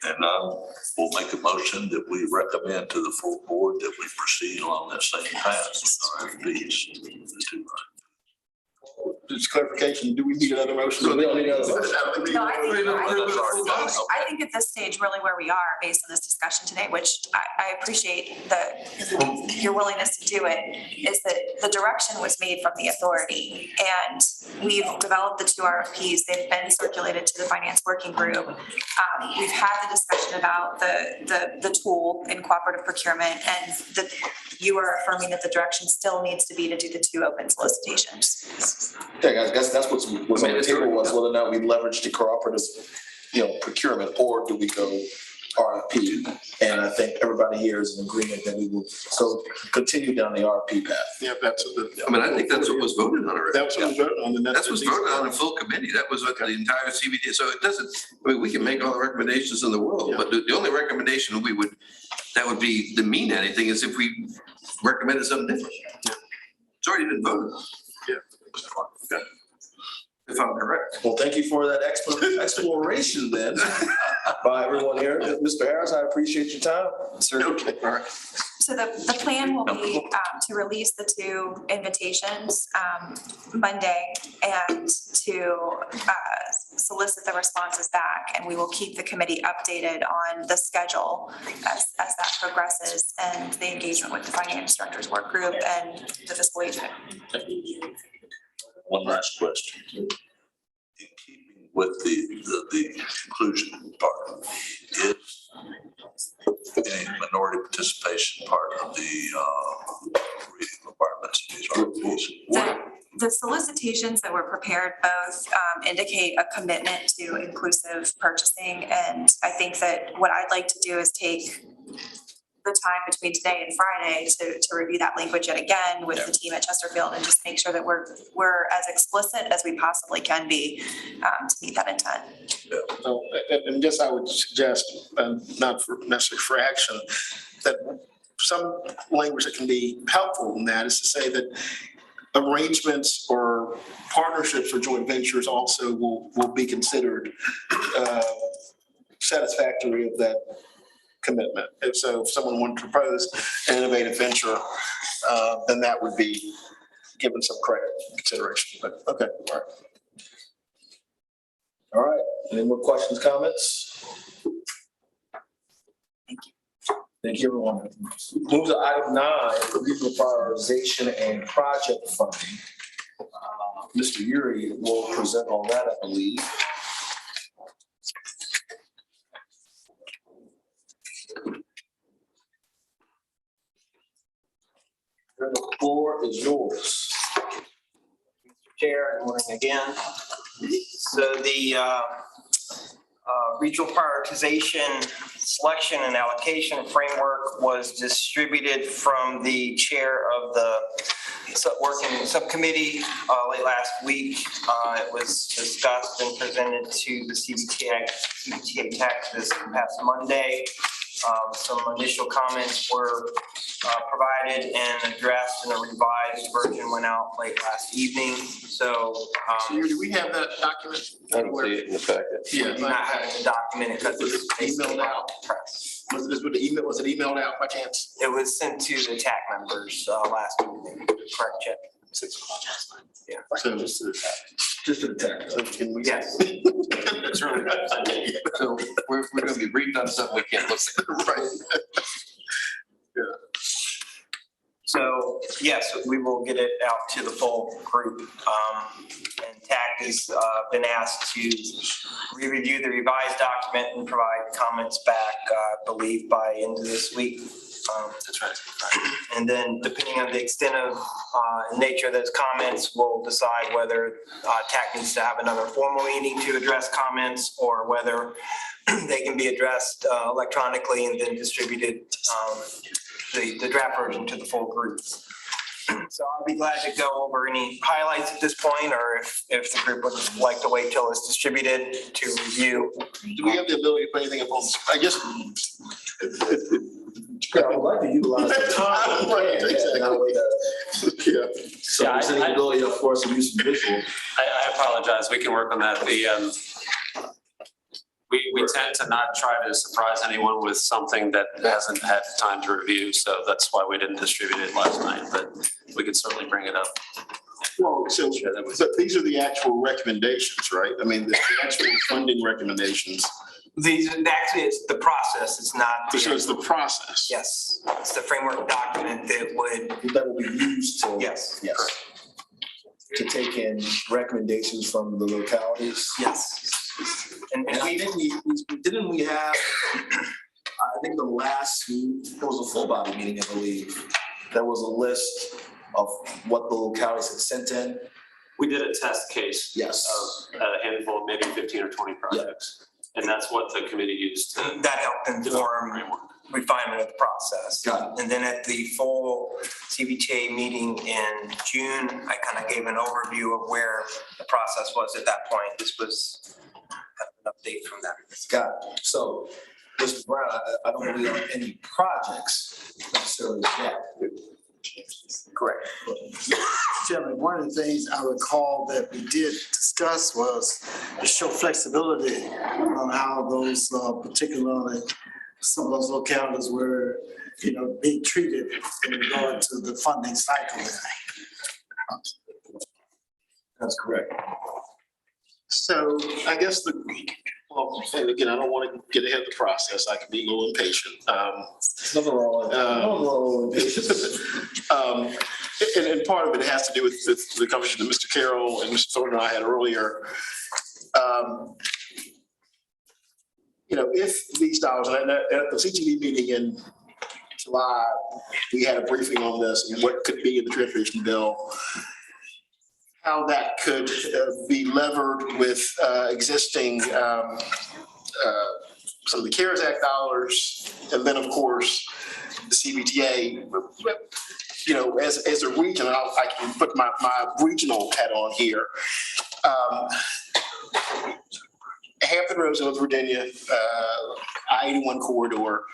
And we'll make a motion that we recommend to the full board that we proceed along that same path with RFPs. The 2. Just clarification, do we need another motion? So we don't need another motion. No, I think at this stage, really where we are based on this discussion today, which I appreciate your willingness to do it, is that the direction was made from the authority. And we've developed the 2 RFPs. They've been circulated to the finance working group. We've had the discussion about the tool in cooperative procurement, and that you are affirming that the direction still needs to be to do the 2 open solicitations. Yeah, I guess that's what's on the table, was whether or not we leverage the cooperative, procurement, or do we go RFP? And I think everybody here is in agreement that we will continue down the RFP path. Yeah, that's. I think that's what was voted on already. That's what was voted on. That's what's voted on in full committee. That was what the entire CVTA. So it doesn't, we can make all the recommendations in the world, but the only recommendation that would be to mean anything is if we recommended something different. It's already been voted on. Yeah. If I'm correct. Well, thank you for that exploration then by everyone here. Mr. Harris, I appreciate your time. Sir. Okay, all right. So the plan will be to release the 2 invitations Monday and to solicit the responses back. And we will keep the committee updated on the schedule as that progresses and the engagement with the finance directors work group and the fiscal agent. One last question. In keeping with the conclusion part, is a minority participation part of the reading requirements of these RFPs? The solicitations that were prepared both indicate a commitment to inclusive purchasing. And I think that what I'd like to do is take the time between today and Friday to review that language yet again with the team at Chesterfield and just make sure that we're as explicit as we possibly can be to meet that intent. And just I would suggest, not necessarily for action, that some language that can be helpful in that is to say that arrangements or partnerships or joint ventures also will be considered satisfactory of that commitment. If someone wanted to propose an innovative venture, then that would be given some credit consideration. But okay, all right. All right. Any more questions, comments? Thank you. Thank you, everyone. Move to item 9, regional prioritization and project funding. Mr. Uri will present on that, I believe. The floor is yours. Chair, good morning again. So the regional prioritization selection and allocation framework was distributed from the chair of the working subcommittee late last week. It was discussed and presented to the CBTA tax this past Monday. Some initial comments were provided and addressed, and a revised version went out late last evening. So Do we have that document? I don't see it in the packet. we do not have it documented because it's emailed emailed out. out to press. Was it emailed out by chance? It was sent to the TAC members last evening. correct check. 6 o'clock last night. Yeah. So, Just to attack. so can we? Yes. That's right. So we're gonna be briefed on something we can't look at. Right. So, yes, we will get it out to the full group. And TAC has been asked to re-review the revised document and provide comments back, I believe, by end of this week. That's right. And then depending on the extent of nature of those comments, we'll decide whether TAC needs to have another formal meeting to address comments or whether they can be addressed electronically and then distributed, the draft version to the full group. So I'll be glad to go over any highlights at this point, or if the group would like to wait till it's distributed to review. Do we have the ability to put anything up on, I guess? I would like to utilize the time. Right, exactly. Yeah. So there's any ability, of course, to use some visual. I apologize. We can work on that. We tend to not try to surprise anyone with something that hasn't had time to review. So that's why we didn't distribute it last night, but we could certainly bring it up. Well, so these are the actual recommendations, right? I mean, the actual funding recommendations. These, actually, it's the process. It's not. So it's the process. Yes, it's the framework document that That will be used to. yes. Yes. To take in recommendations from the localities. Yes. And I think we have, I think the last, it was a full body meeting, I believe. There was a list of what the localities had sent in. We did a test case. Yes. Of a handful, maybe 15 or 20 projects. And that's what the committee used to. That helped inform refinement of the process. Got it. And then at the full CVTA meeting in June, I kind of gave an overview of where the process was at that point. This was an update from that. Got it. So, Mr. Brown, I don't believe on any projects necessarily yet. Correct. Chairman, one of the things I recall that we did discuss was to show flexibility on how those particularly some of those localities were, being treated in regard to the funding cycle. That's correct. So I guess and again, I don't want to get ahead of the process. I can be a little impatient. Nothing wrong with And part of it has to do with the conversation that Mr. Carroll and Mr. Thornton and I had earlier. If these dollars, and at the CTV meeting in July, we had a briefing on this and what could be in the transportation bill, how that could be levered with existing some of the CARES Act dollars, and then of course the CBTA. As a region, I can put my regional hat on here. Hampton Roads, North Virginia, I-81 corridor,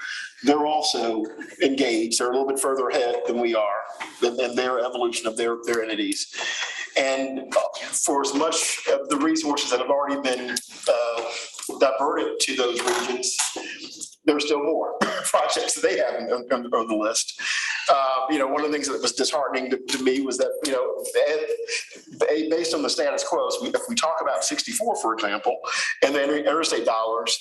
they're also engaged. They're a little bit further ahead than we are in their evolution of their entities. And for as much of the resources that have already been diverted to those regions, there's still more projects that they have on the list. One of the things that was disheartening to me was that, based on the status quo, if we talk about 64, for example, and then interstate dollars,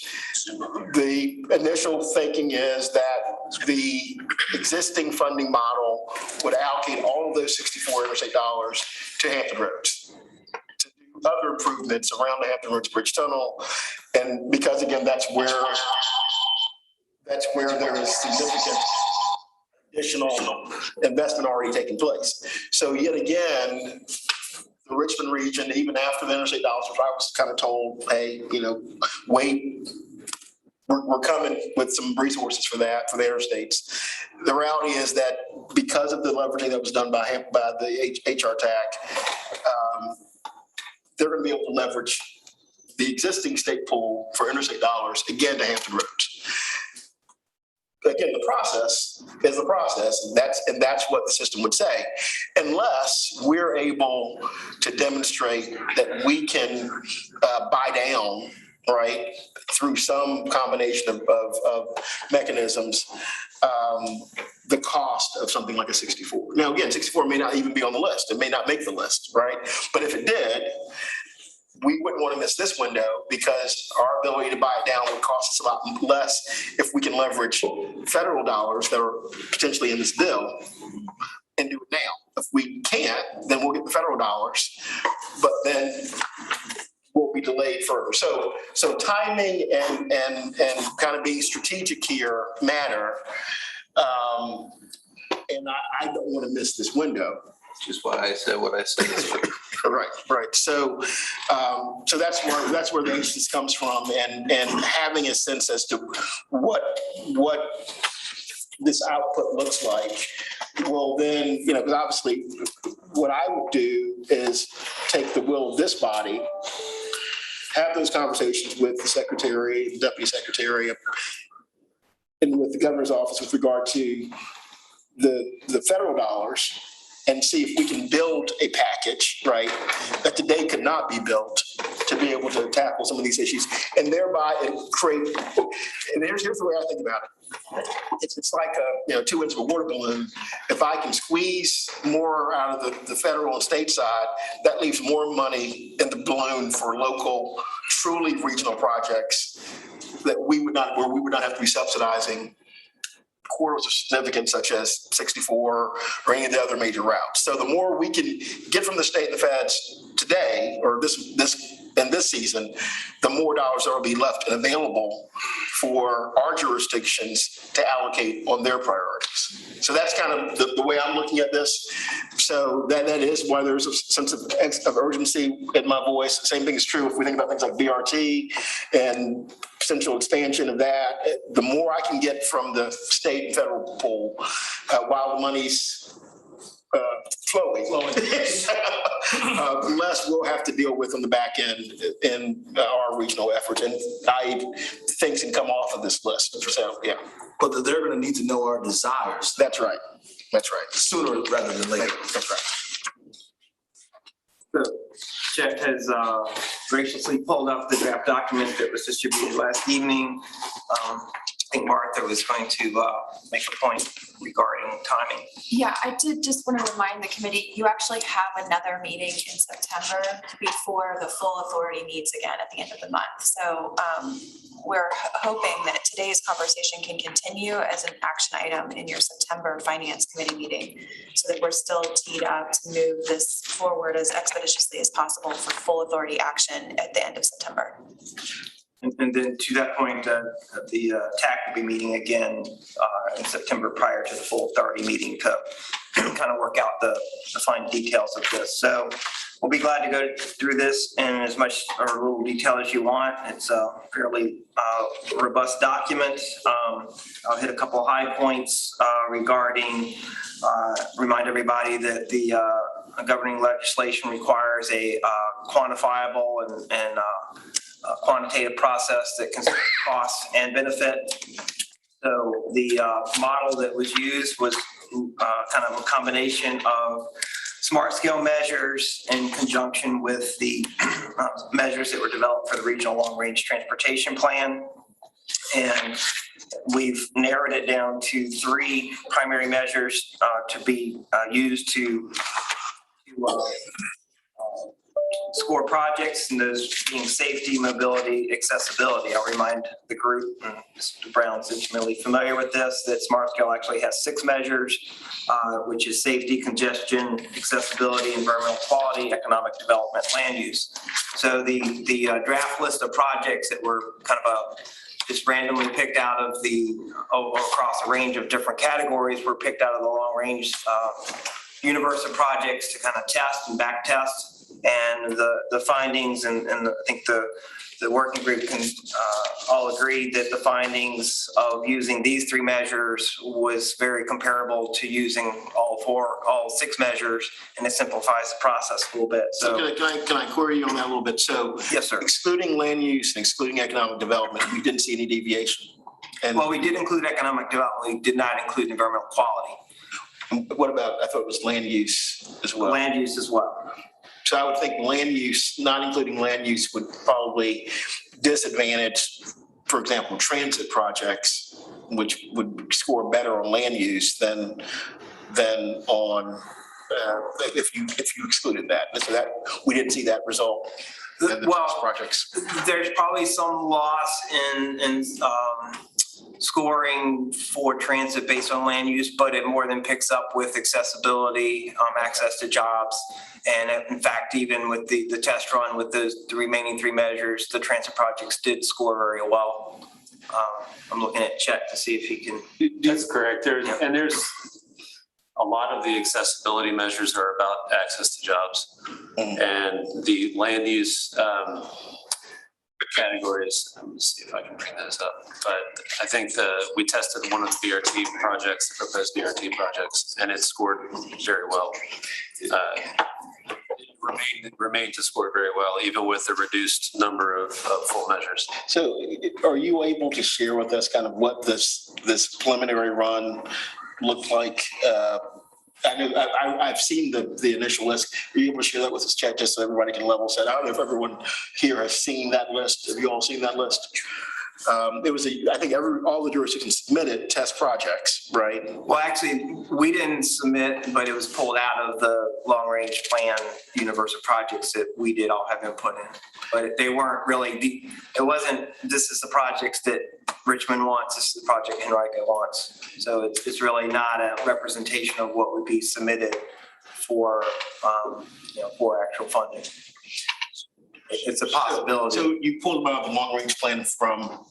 the initial thinking is that the existing funding model would allocate all of those 64 interstate dollars to Hampton Roads, to do other improvements around the Hampton Roads Bridge Tunnel. And because, again, that's where there is significant additional investment already taking place. So yet again, the Richmond region, even after the interstate dollars, I was kind of told, hey, wait, we're coming with some resources for that, for the interstates. The reality is that because of the leveraging that was done by the HR TAC, they're going to be able to leverage the existing state pool for interstate dollars again to Hampton Roads. Again, the process is the process, and that's what the system would say, unless we're able to demonstrate that we can buy down right, through some combination of mechanisms, the cost of something like a 64. Now, again, 64 may not even be on the list. It may not make the list, right? But if it did, we wouldn't want to miss this window because our ability to buy it down would cost us a lot less if we can leverage federal dollars that are potentially in this bill and do it now. If we can't, then we'll get the federal dollars, but then we'll be delayed further. So timing and kind of being strategic here matter. And I don't want to miss this window. Which is why I said what I said. Right. So that's where the anxiousness comes from, and having a sense as to what this output looks like. Well, then, because obviously what I would do is take the will of this body, have those conversations with the secretary, the deputy secretary, and with the governor's office with regard to the federal dollars, and see if we can build a package, right, that today could not be built to be able to tackle some of these issues, and thereby create, and here's the way I think about it. It's like a 2 inch of a water balloon. If I can squeeze more out of the federal and state side, that leaves more money in the balloon for local, truly regional projects that we would not have to be subsidizing corridors of significance such as 64 or any of the other major routes. So the more we can get from the state and the feds today, or this season, the more dollars that will be left and available for our jurisdictions to allocate on their priorities. So that's kind of the way I'm looking at this. So that is why there's a sense of urgency in my voice. The same thing is true if we think about things like BRT and potential expansion of that. The more I can get from the state and federal pool while the money's flowing, less we'll have to deal with on the back end in our regional efforts, and things can come off of this list. So, yeah. But they're going to need to know our desires. That's right. Sooner rather than later. That's right. So Jeff has graciously pulled up the draft document that was distributed last evening. I think Martha was going to make a point regarding timing. Yeah, I did just want to remind the committee, you actually have another meeting in September before the full authority meets again at the end of the month. So we're hoping that today's conversation can continue as an action item in your September Finance Committee meeting, so that we're still teed up to move this forward as expeditiously as possible for full authority action at the end of September. And then to that point, the TAC will be meeting again in September prior to the full authority meeting to kind of work out the fine details of this. So we'll be glad to go through this in as much or little detail as you want. It's a fairly robust document. I'll hit a couple of high points regarding, remind everybody that the governing legislation requires a quantifiable and quantitative process that considers costs and benefit. So the model that was used was kind of a combination of smart scale measures in conjunction with the measures that were developed for the regional long range transportation plan. And we've narrowed it down to 3 primary measures to be used to score projects, and those being safety, mobility, accessibility. I'll remind the group, Mr. Brown's intimately familiar with this, that Smart Scale actually has 6 measures, which is safety, congestion, accessibility, environmental quality, economic development, land use. So the draft list of projects that were kind of just randomly picked out of across a range of different categories were picked out of the long range universe of projects to kind of test and back test. And the findings and I think the working group can all agree that the findings of using these 3 measures was very comparable to using all 6 measures, and it simplifies the process a little bit. So can I query you on that a little bit? So yes, sir. Excluding land use and excluding economic development, you didn't see any deviation? And well, we did include economic development. We did not include environmental quality. what about, I thought it was land use as well? Land use as well. So I would think land use, not including land use, would probably disadvantage, for example, transit projects, which would score better on land use than on, if you excluded that. So that, we didn't see that result in the Well, projects. there's probably some loss in scoring for transit based on land use, but it more than picks up with accessibility, access to jobs. And in fact, even with the test run with the remaining three measures, the transit projects did score very well. I'm looking at Chet to see if he can. That's correct. There's a lot of the accessibility measures are about access to jobs. And the land use categories, let me see if I can bring those up. But I think we tested one of the BRT projects, the proposed BRT projects, and it scored very well. It remained to score very well, even with the reduced number of full measures. So are you able to share with us kind of what this preliminary run looked like? I know I've seen the initial list. Are you able to share that with us, Chad, just so everybody can level set? I don't know if everyone here has seen that list. Have you all seen that list? It was I think all the jurisdictions submitted test projects, right? Well, actually, we didn't submit, but it was pulled out of the long-range plan universe of projects that we did all have input in. But they weren't really, it wasn't, this is the projects that Richmond wants, this is the project Henrico wants. So it's really not a representation of what would be submitted for, for actual funding. It's a possibility. So you pulled about the long-range plan from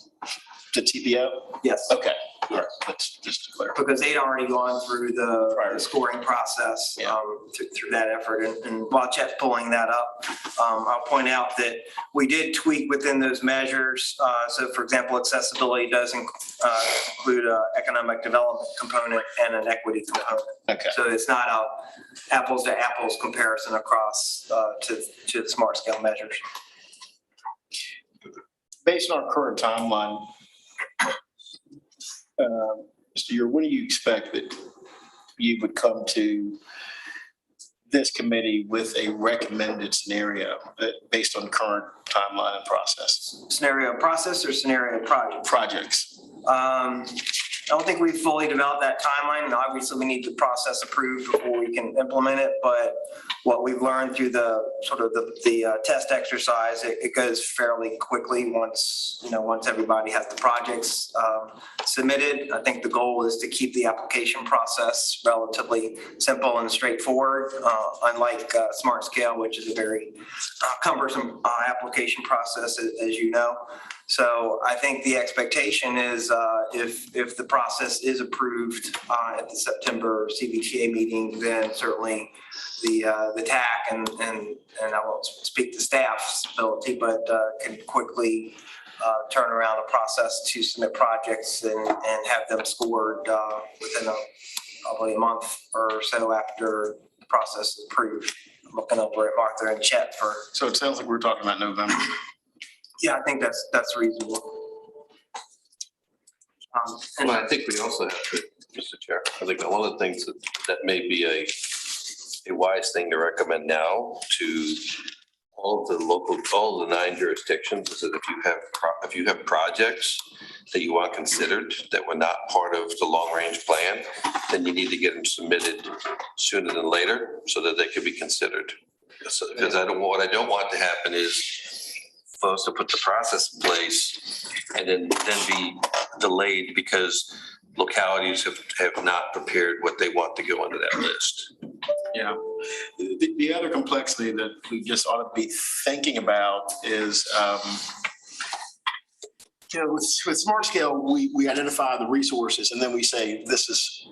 the TPO? Yes. Okay. All right. That's just to clarify. Because they'd already gone through the scoring process through that effort. And while Chet's pulling that up, I'll point out that we did tweak within those measures. So for example, accessibility does include an economic development component and an equity component. Okay. So it's not a apples to apples comparison across to the smart scale measures. Based on our current timeline, Mr. Ure, when do you expect that you would come to this committee with a recommended scenario based on current timeline and process? Scenario process or scenario project? Projects. I don't think we've fully developed that timeline. And obviously, we need the process approved before we can implement it. But what we've learned through the sort of the test exercise, it goes fairly quickly once everybody has the projects submitted. I think the goal is to keep the application process relatively simple and straightforward, unlike Smart Scale, which is a very cumbersome application process, as you know. So I think the expectation is if the process is approved at the September CVTA meeting, then certainly the TAC and I won't speak to staff's ability, but can quickly turn around the process to submit projects and have them scored within probably a month or so after the process is approved. I'm looking over at Martha and Chet for. So it sounds like we're talking about November. Yeah, I think that's reasonable. Well, I think we also have to, Mr. Chair, I think one of the things that may be a wise thing to recommend now to all of the 9 jurisdictions is that if you have projects that you want considered that were not part of the long range plan, then you need to get them submitted sooner than later so that they can be considered. Because what I don't want to happen is for us to put the process in place and then be delayed because localities have not prepared what they want to go into that list. Yeah. The other complexity that we just ought to be thinking about is, with Smart Scale, we identify the resources and then we say, this is,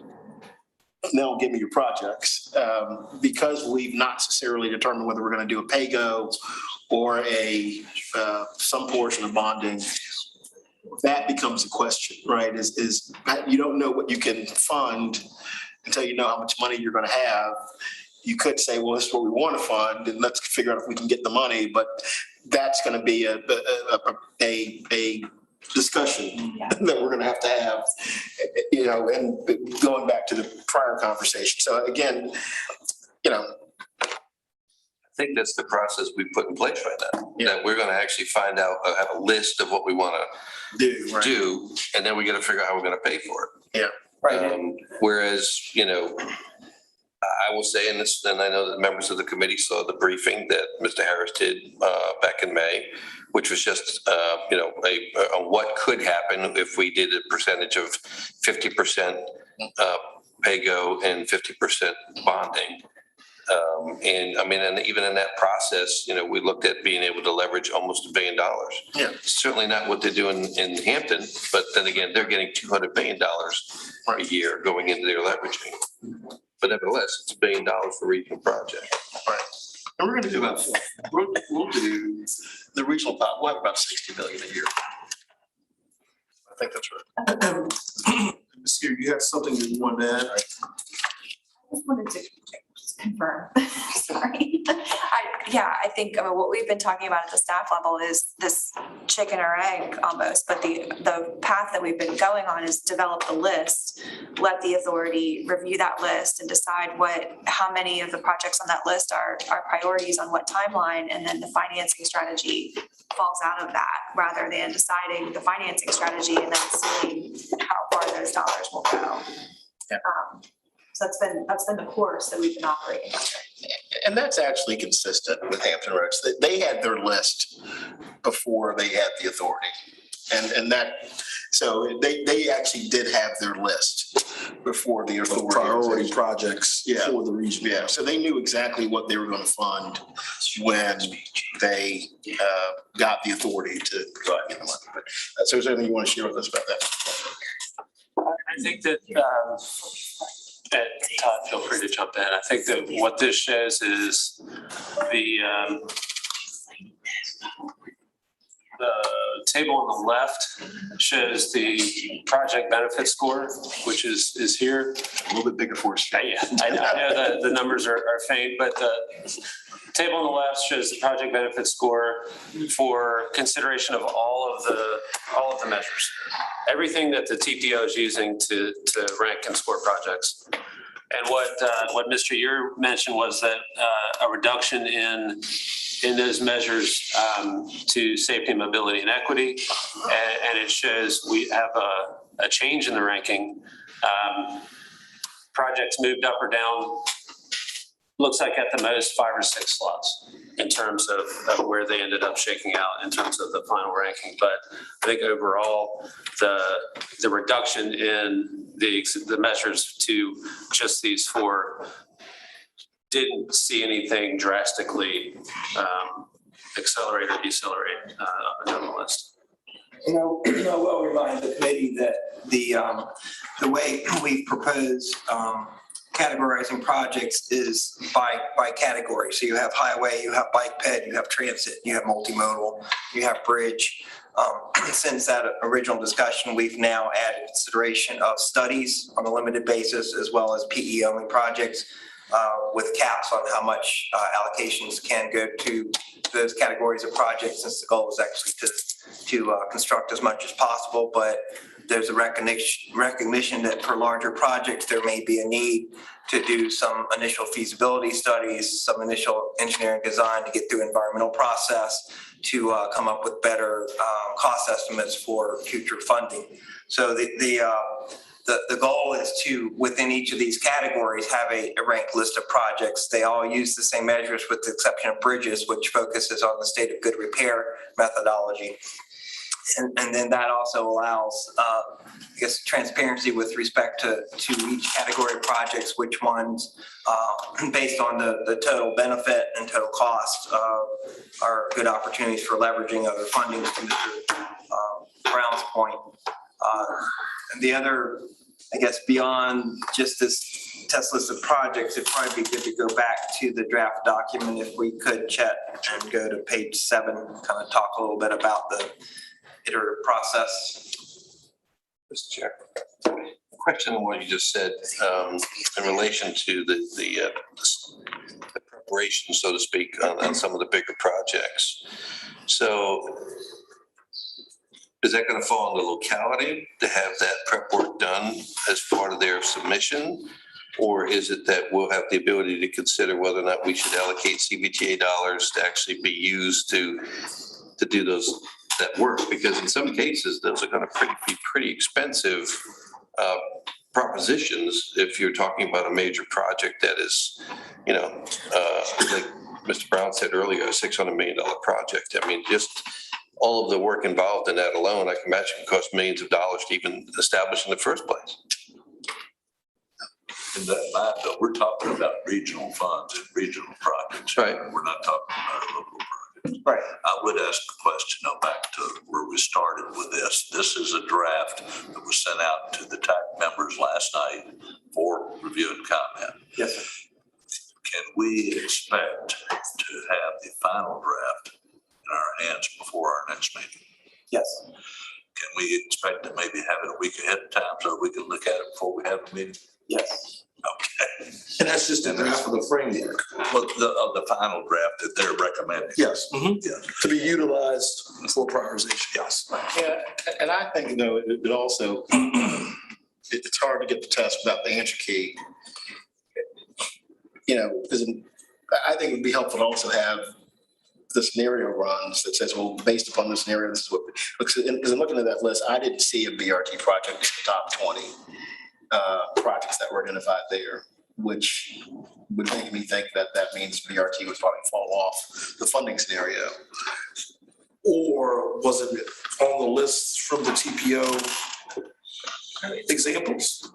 now give me your projects. Because we've not necessarily determined whether we're going to do a pay-go or some portion of bonding, that becomes a question, right? Is you don't know what you can fund until you know how much money you're going to have. You could say, well, this is what we want to fund, and let's figure out if we can get the money. But that's going to be a discussion that we're going to have, and going back to the prior conversation. So again, I think that's the process we put in place right now. Yeah. That we're gonna actually find out, have a list of what we wanna do, and then we gotta figure out how we're gonna pay for it. Right. Whereas, I will say, and I know that members of the committee saw the briefing that Mr. Harris did back in May, which was just, on what could happen if we did a percentage of 50% pay-go and 50% bonding. And even in that process, we looked at being able to leverage almost $1 billion. Yeah. Certainly not what they're doing in Hampton, but then again, they're getting $200 billion a year going into their leveraging. But nevertheless, it's $1 billion for regional project. Right. And we're going to do about, we'll do the regional, we'll have about 60 billion a year. I think that's right. Ms. Here, you have something that you want to add? I just wanted to confirm, sorry. I think what we've been talking about at the staff level is this chicken or egg almost, but the path that we've been going on is develop the list, let the authority review that list and decide how many of the projects on that list are priorities on what timeline, and then the financing strategy falls out of that, rather than deciding the financing strategy and then seeing how far those dollars will go. Yeah. So that's been the course that we've been operating under. And that's actually consistent with Hampton Roads. They had their list before they had the authority. So they actually did have their list before the authority. Priority projects for the region. Yeah, so they knew exactly what they were going to fund when they got the authority to go out and get the money. But, so is there anything you want to share with us about that? I think that, and Todd, feel free to jump in. I think that what this shows is the table on the left shows the project benefit score, which is here. A little bit bigger for us. Yeah, I know the numbers are faint, but the table on the left shows the project benefit score for consideration of all of the measures. Everything that the TPO is using to rank and score projects. And what Mr. Ure mentioned was that a reduction in those measures to safety, mobility, and equity. And it shows we have a change in the ranking. Projects moved up or down, looks like at the most 5 or 6 slots in terms of where they ended up shaking out in terms of the final ranking. But I think overall, the reduction in the measures to just these 4 didn't see anything drastically accelerate or decelerate up and down the list. We'll remind the committee that the way we propose categorizing projects is by category. So you have highway, you have bike ped, you have transit, you have multimodal, you have bridge. Since that original discussion, we've now added consideration of studies on a limited basis, as well as PE only projects with caps on how much allocations can go to those categories of projects, since the goal is actually to construct as much as possible. But there's a recognition that for larger projects, there may be a need to do some initial feasibility studies, some initial engineering design to get through environmental process to come up with better cost estimates for future funding. So the goal is to, within each of these categories, have a ranked list of projects. They all use the same measures with the exception of bridges, which focuses on the state of good repair methodology. And then that also allows, transparency with respect to each category of projects, which ones, based on the total benefit and total cost, are good opportunities for leveraging other funding, to Mr. Brown's point. And the other, beyond just this test list of projects, it'd probably be good to go back to the draft document if we could, Chet, and go to page 7, kind of talk a little bit about the iterative process. Mr. Chair, a question on what you just said in relation to the preparation, so to speak, on some of the bigger projects. So is that going to fall on the locality to have that prep work done as part of their submission? Or is it that we'll have the ability to consider whether or not we should allocate CVTA dollars to actually be used to do that work? Because in some cases, those are going to be pretty expensive propositions if you're talking about a major project that is, like Mr. Brown said earlier, a $600 million project. I mean, just all of the work involved in that alone, I can imagine it costs millions of dollars to even establish in the first place. In that mind, though, we're talking about regional funds and regional projects. Right. We're not talking about local projects. Right. I would ask a question, now back to where we started with this. This is a draft that was sent out to the TAC members last night for review and comment. Yes, sir. Can we expect to have the final draft in our hands before our next meeting? Yes. Can we expect to maybe have it a week ahead of time so we can look at it before we have a meeting? Yes. Okay. And that's just a draft of the framework. Well, of the final draft that they're recommending. Yes. Yeah. To be utilized for prioritization, yes. Yeah, and I think, though, it also, it's hard to get the test without the answer key. Because I think it would be helpful to also have the scenario runs that says, well, based upon the scenario, this is what, because I'm looking at that list, I didn't see a BRT project in the top 20 projects that were identified there, which would make me think that that means BRT would probably fall off the funding scenario. Or was it on the list from the TPO examples?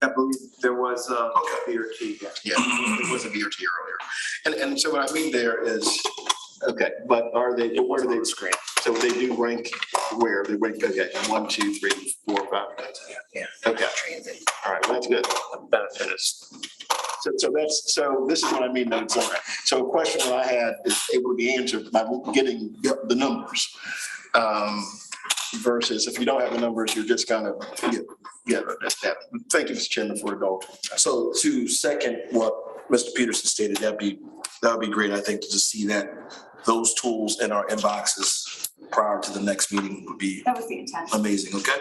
I believe there was a BRT. Yeah, it was a BRT earlier. And so what I mean there is, okay, but are they, where do they screen? So they do rank where? They rank, okay, 1, 2, 3, 4, 5. Yeah. Okay. All right, well, that's good. The benefit is, So this is what I mean, though. So a question that I had is able to be answered by getting the numbers. Versus if you don't have the numbers, you're just kind of, that's that. Thank you, Mr. Chairman, for indulging. So to second what Mr. Peterson stated, that would be great, I think, to just see that those tools in our inboxes prior to the next meeting would be That was the intent. amazing, okay?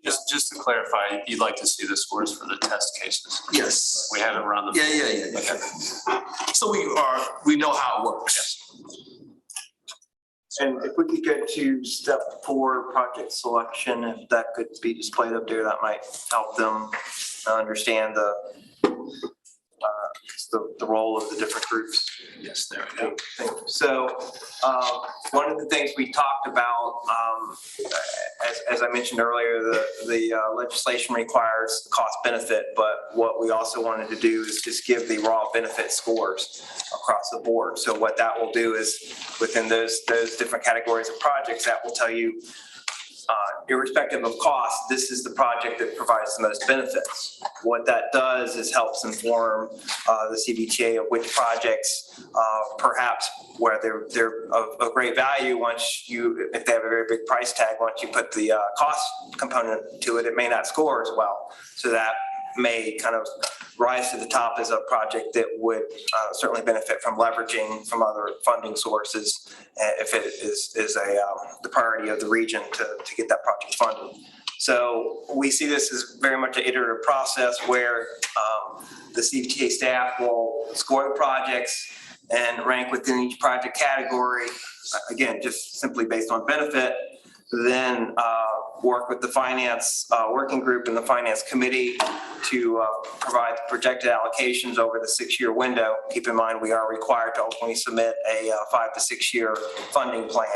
just to clarify, you'd like to see the scores for the test cases? Yes. We haven't run them. Yeah. So we know how it works. And if we could go to step 4, project selection, if that could be displayed up there, that might help them understand the role of the different groups. Yes, there we go. So one of the things we talked about, as I mentioned earlier, the legislation requires cost benefit, but what we also wanted to do is just give the raw benefit scores across the board. So what that will do is within those different categories of projects, that will tell you, irrespective of cost, this is the project that provides the most benefits. What that does is helps inform the CVTA of which projects, perhaps where they're of great value. If they have a very big price tag, once you put the cost component to it, it may not score as well. So that may kind of rise to the top as a project that would certainly benefit from leveraging from other funding sources if it is the priority of the region to get that project funded. So we see this as very much an iterative process where the CVTA staff will score the projects and rank within each project category, again, just simply based on benefit, then work with the finance working group and the finance committee to provide projected allocations over the 6-year window. Keep in mind, we are required to ultimately submit a 5 to 6 year funding plan.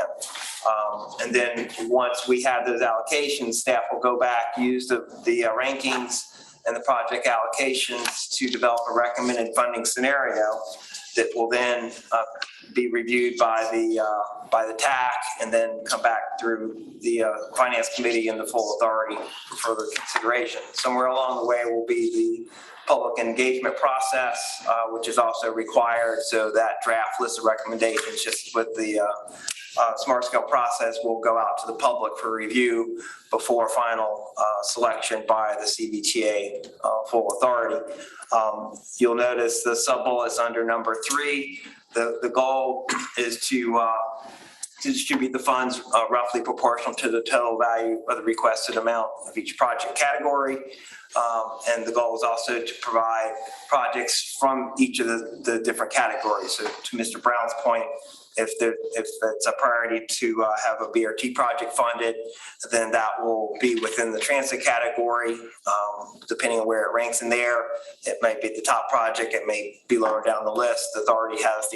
And then once we have those allocations, staff will go back, use the rankings and the project allocations to develop a recommended funding scenario that will then be reviewed by the TAC and then come back through the finance committee and the full authority for further consideration. Somewhere along the way will be the public engagement process, which is also required. So that draft list of recommendations, just with the smart scale process, will go out to the public for review before final selection by the CVTA full authority. You'll notice the sub-bullet is under number 3. The goal is to to distribute the funds roughly proportional to the total value of the requested amount of each project category. And the goal is also to provide projects from each of the different categories. So to Mr. Brown's point, if it's a priority to have a BRT project funded, then that will be within the transit category. Depending on where it ranks in there, it might be the top project, it may be lower down the list. The authority has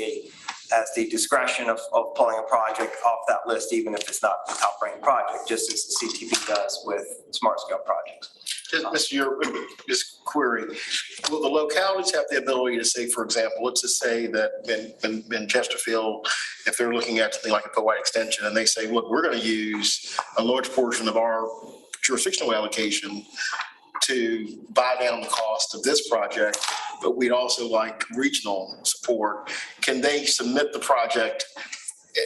the discretion of pulling a project off that list, even if it's not the top ranked project, just as the CTP does with smart scale projects. Just, Mr. York, just query, will the localities have the ability to say, for example, let's just say that in Chesterfield, if they're looking at something like a Powhite extension and they say, look, we're going to use a large portion of our jurisdictional allocation to buy down the cost of this project, but we'd also like regional support. Can they submit the project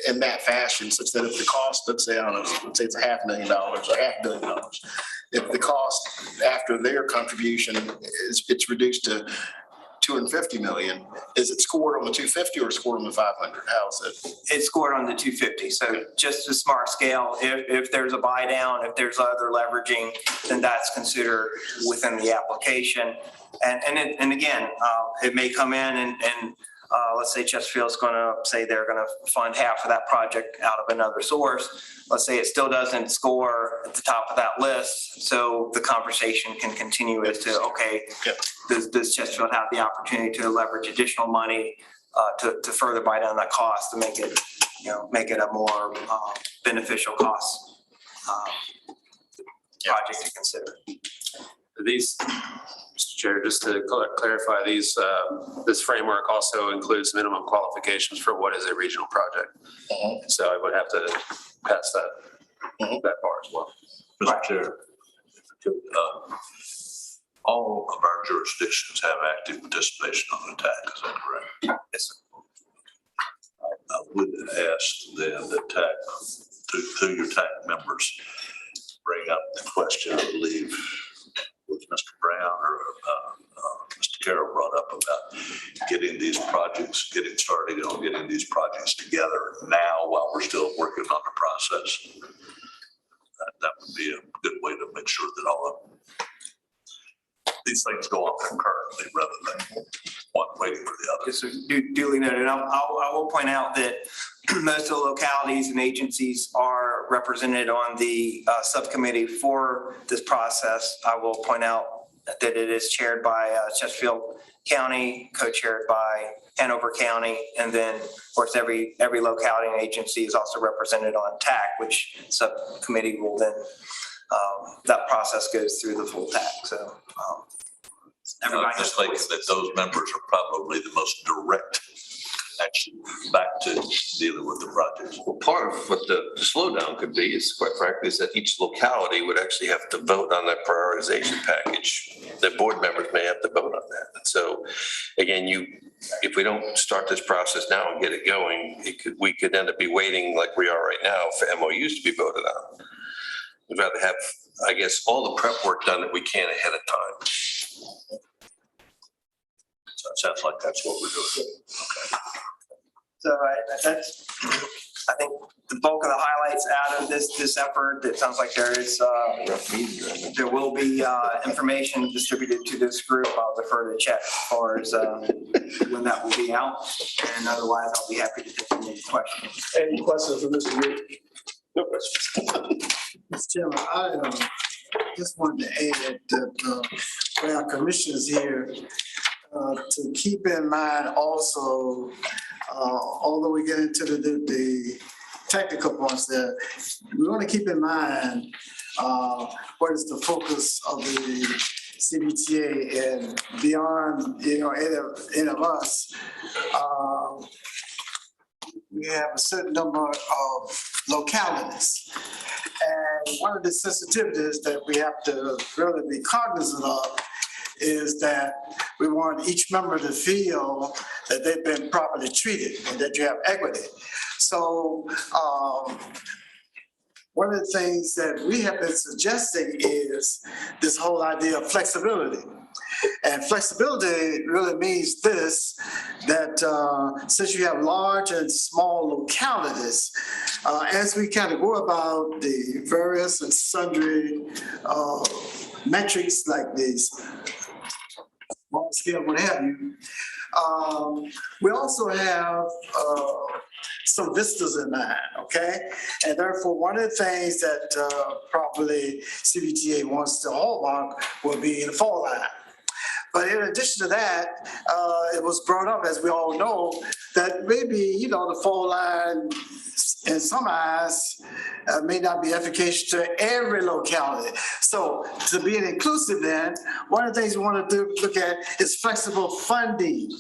in that fashion such that if the cost, let's say, I don't know, let's say it's $500,000 or $500 million, if the cost after their contribution it's reduced to 250 million, is it scored on the 250 or scored on the 500? How is it? It's scored on the 250. So just a smart scale, if there's a buy down, if there's other leveraging, then that's considered within the application. And again, it may come in and let's say Chesterfield's going to say they're going to fund half of that project out of another source. Let's say it still doesn't score at the top of that list. So the conversation can continue as to, okay, does Chesterfield have the opportunity to leverage additional money to further buy down that cost to make it, make it a more beneficial cost project to consider. These, Mr. Chair, just to clarify, this framework also includes minimum qualifications for what is a regional project. So I would have to pass that bar as well. Mr. Chair, all of our jurisdictions have active participation on the TAC, is that correct? Yes, sir. I would ask then that TAC, through your TAC members, bring up the question, I believe, with Mr. Brown or Mr. Carroll brought up about getting these projects, getting started on getting these projects together now while we're still working on the process. That would be a good way to make sure that all of these things go on concurrently rather than one waiting for the other. Yes, sir. Duly noted. I will point out that most of the localities and agencies are represented on the subcommittee for this process. I will point out that it is chaired by Chesterfield County, co-chaired by Hanover County, and then, of course, every locality and agency is also represented on TAC, which subcommittee will then, that process goes through the full TAC. So everybody. I just think that those members are probably the most direct action back to dealing with the projects. Well, part of what the slowdown could be is, quite frankly, is that each locality would actually have to vote on that prioritization package. The board members may have to vote on that. And so, again, if we don't start this process now and get it going, we could end up waiting like we are right now for MOUs to be voted on. We'd rather have, I guess, all the prep work done that we can ahead of time. So it sounds like that's what we're doing. Okay. So that's, I think, the bulk of the highlights out of this effort. It sounds like there will be information distributed to this group. I'll defer to Chet as far as when that will be out. And otherwise, I'll be happy to take any questions. Any questions for Mr. Wood? No questions. Mr. Chairman, I just wanted to add that for our commissioners here, to keep in mind also, although we get into the technical points there, we want to keep in mind what is the focus of the CVTA and beyond, any of us. We have a certain number of localities. And one of the sensitivities that we have to really be cognizant of is that we want each member to feel that they've been properly treated and that you have equity. So one of the things that we have been suggesting is this whole idea of flexibility. And flexibility really means this, that since you have large and small localities, as we kind of go about the various and sundry metrics like these, small scale, what have you, we also have some vistas in mind, okay? And therefore, one of the things that probably CVTA wants to hallmark will be in the fall line. But in addition to that, it was brought up, as we all know, that maybe, the fall line in some eyes may not be efficacious to every locality. So to be an inclusive then, one of the things we want to look at is flexible funding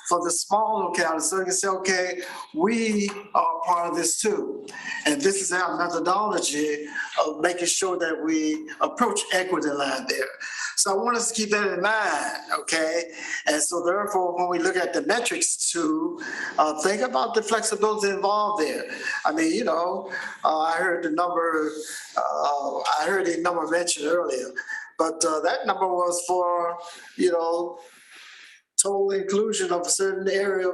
for the small localities. So you can say, okay, we are part of this too. And this is our methodology of making sure that we approach equity line there. So I want us to keep that in mind, okay? And so therefore, when we look at the metrics too, think about the flexibility involved there. I mean, I heard the number mentioned earlier, but that number was for, total inclusion of a certain area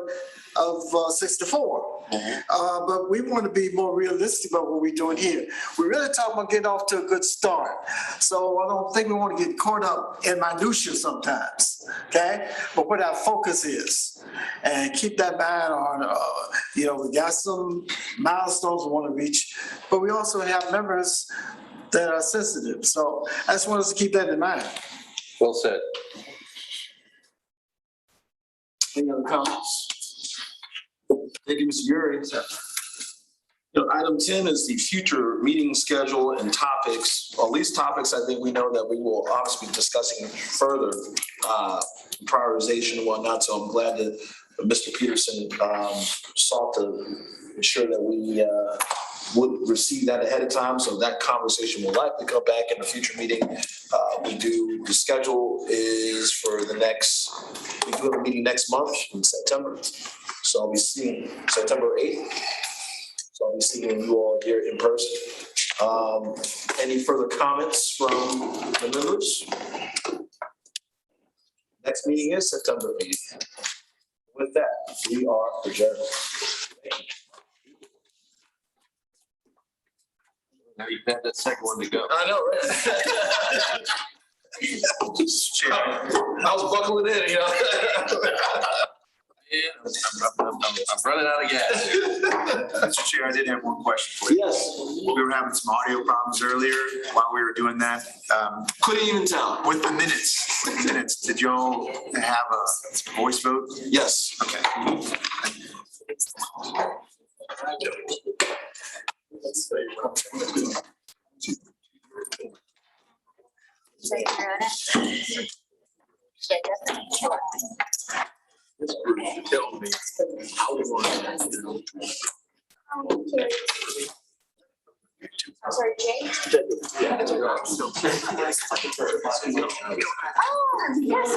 of 64. But we want to be more realistic about what we're doing here. We're really talking about getting off to a good start. So I don't think we want to get caught up in minutia sometimes, okay? But what our focus is, and keep that mind on, we got some milestones we want to reach, but we also have members that are sensitive. So I just want us to keep that in mind. Well said. Any other comments? Thank you, Mr. Uri. Item 10 is the future meeting schedule and topics. Well, these topics, I think we know that we will obviously be discussing further, prioritization and whatnot. So I'm glad that Mr. Peterson sought to ensure that we would receive that ahead of time. So that conversation will likely come back in a future meeting. The schedule is for we do have a meeting next month in September. So I'll be seeing September 8th. So I'll be seeing you all here in person. Any further comments from the members? Next meeting is September 8th. With that, we are adjourned. Now you've had that second one to go. I know, right? I was buckling in, I'm running out of gas. Mr. Chair, I did have one question for you. Yes. We were having some audio problems earlier while we were doing that. Couldn't even tell. With the minutes, did y'all have a voice vote? Yes. Okay. Tell me how long. I'm sorry, Jay? Yeah. Oh, yes.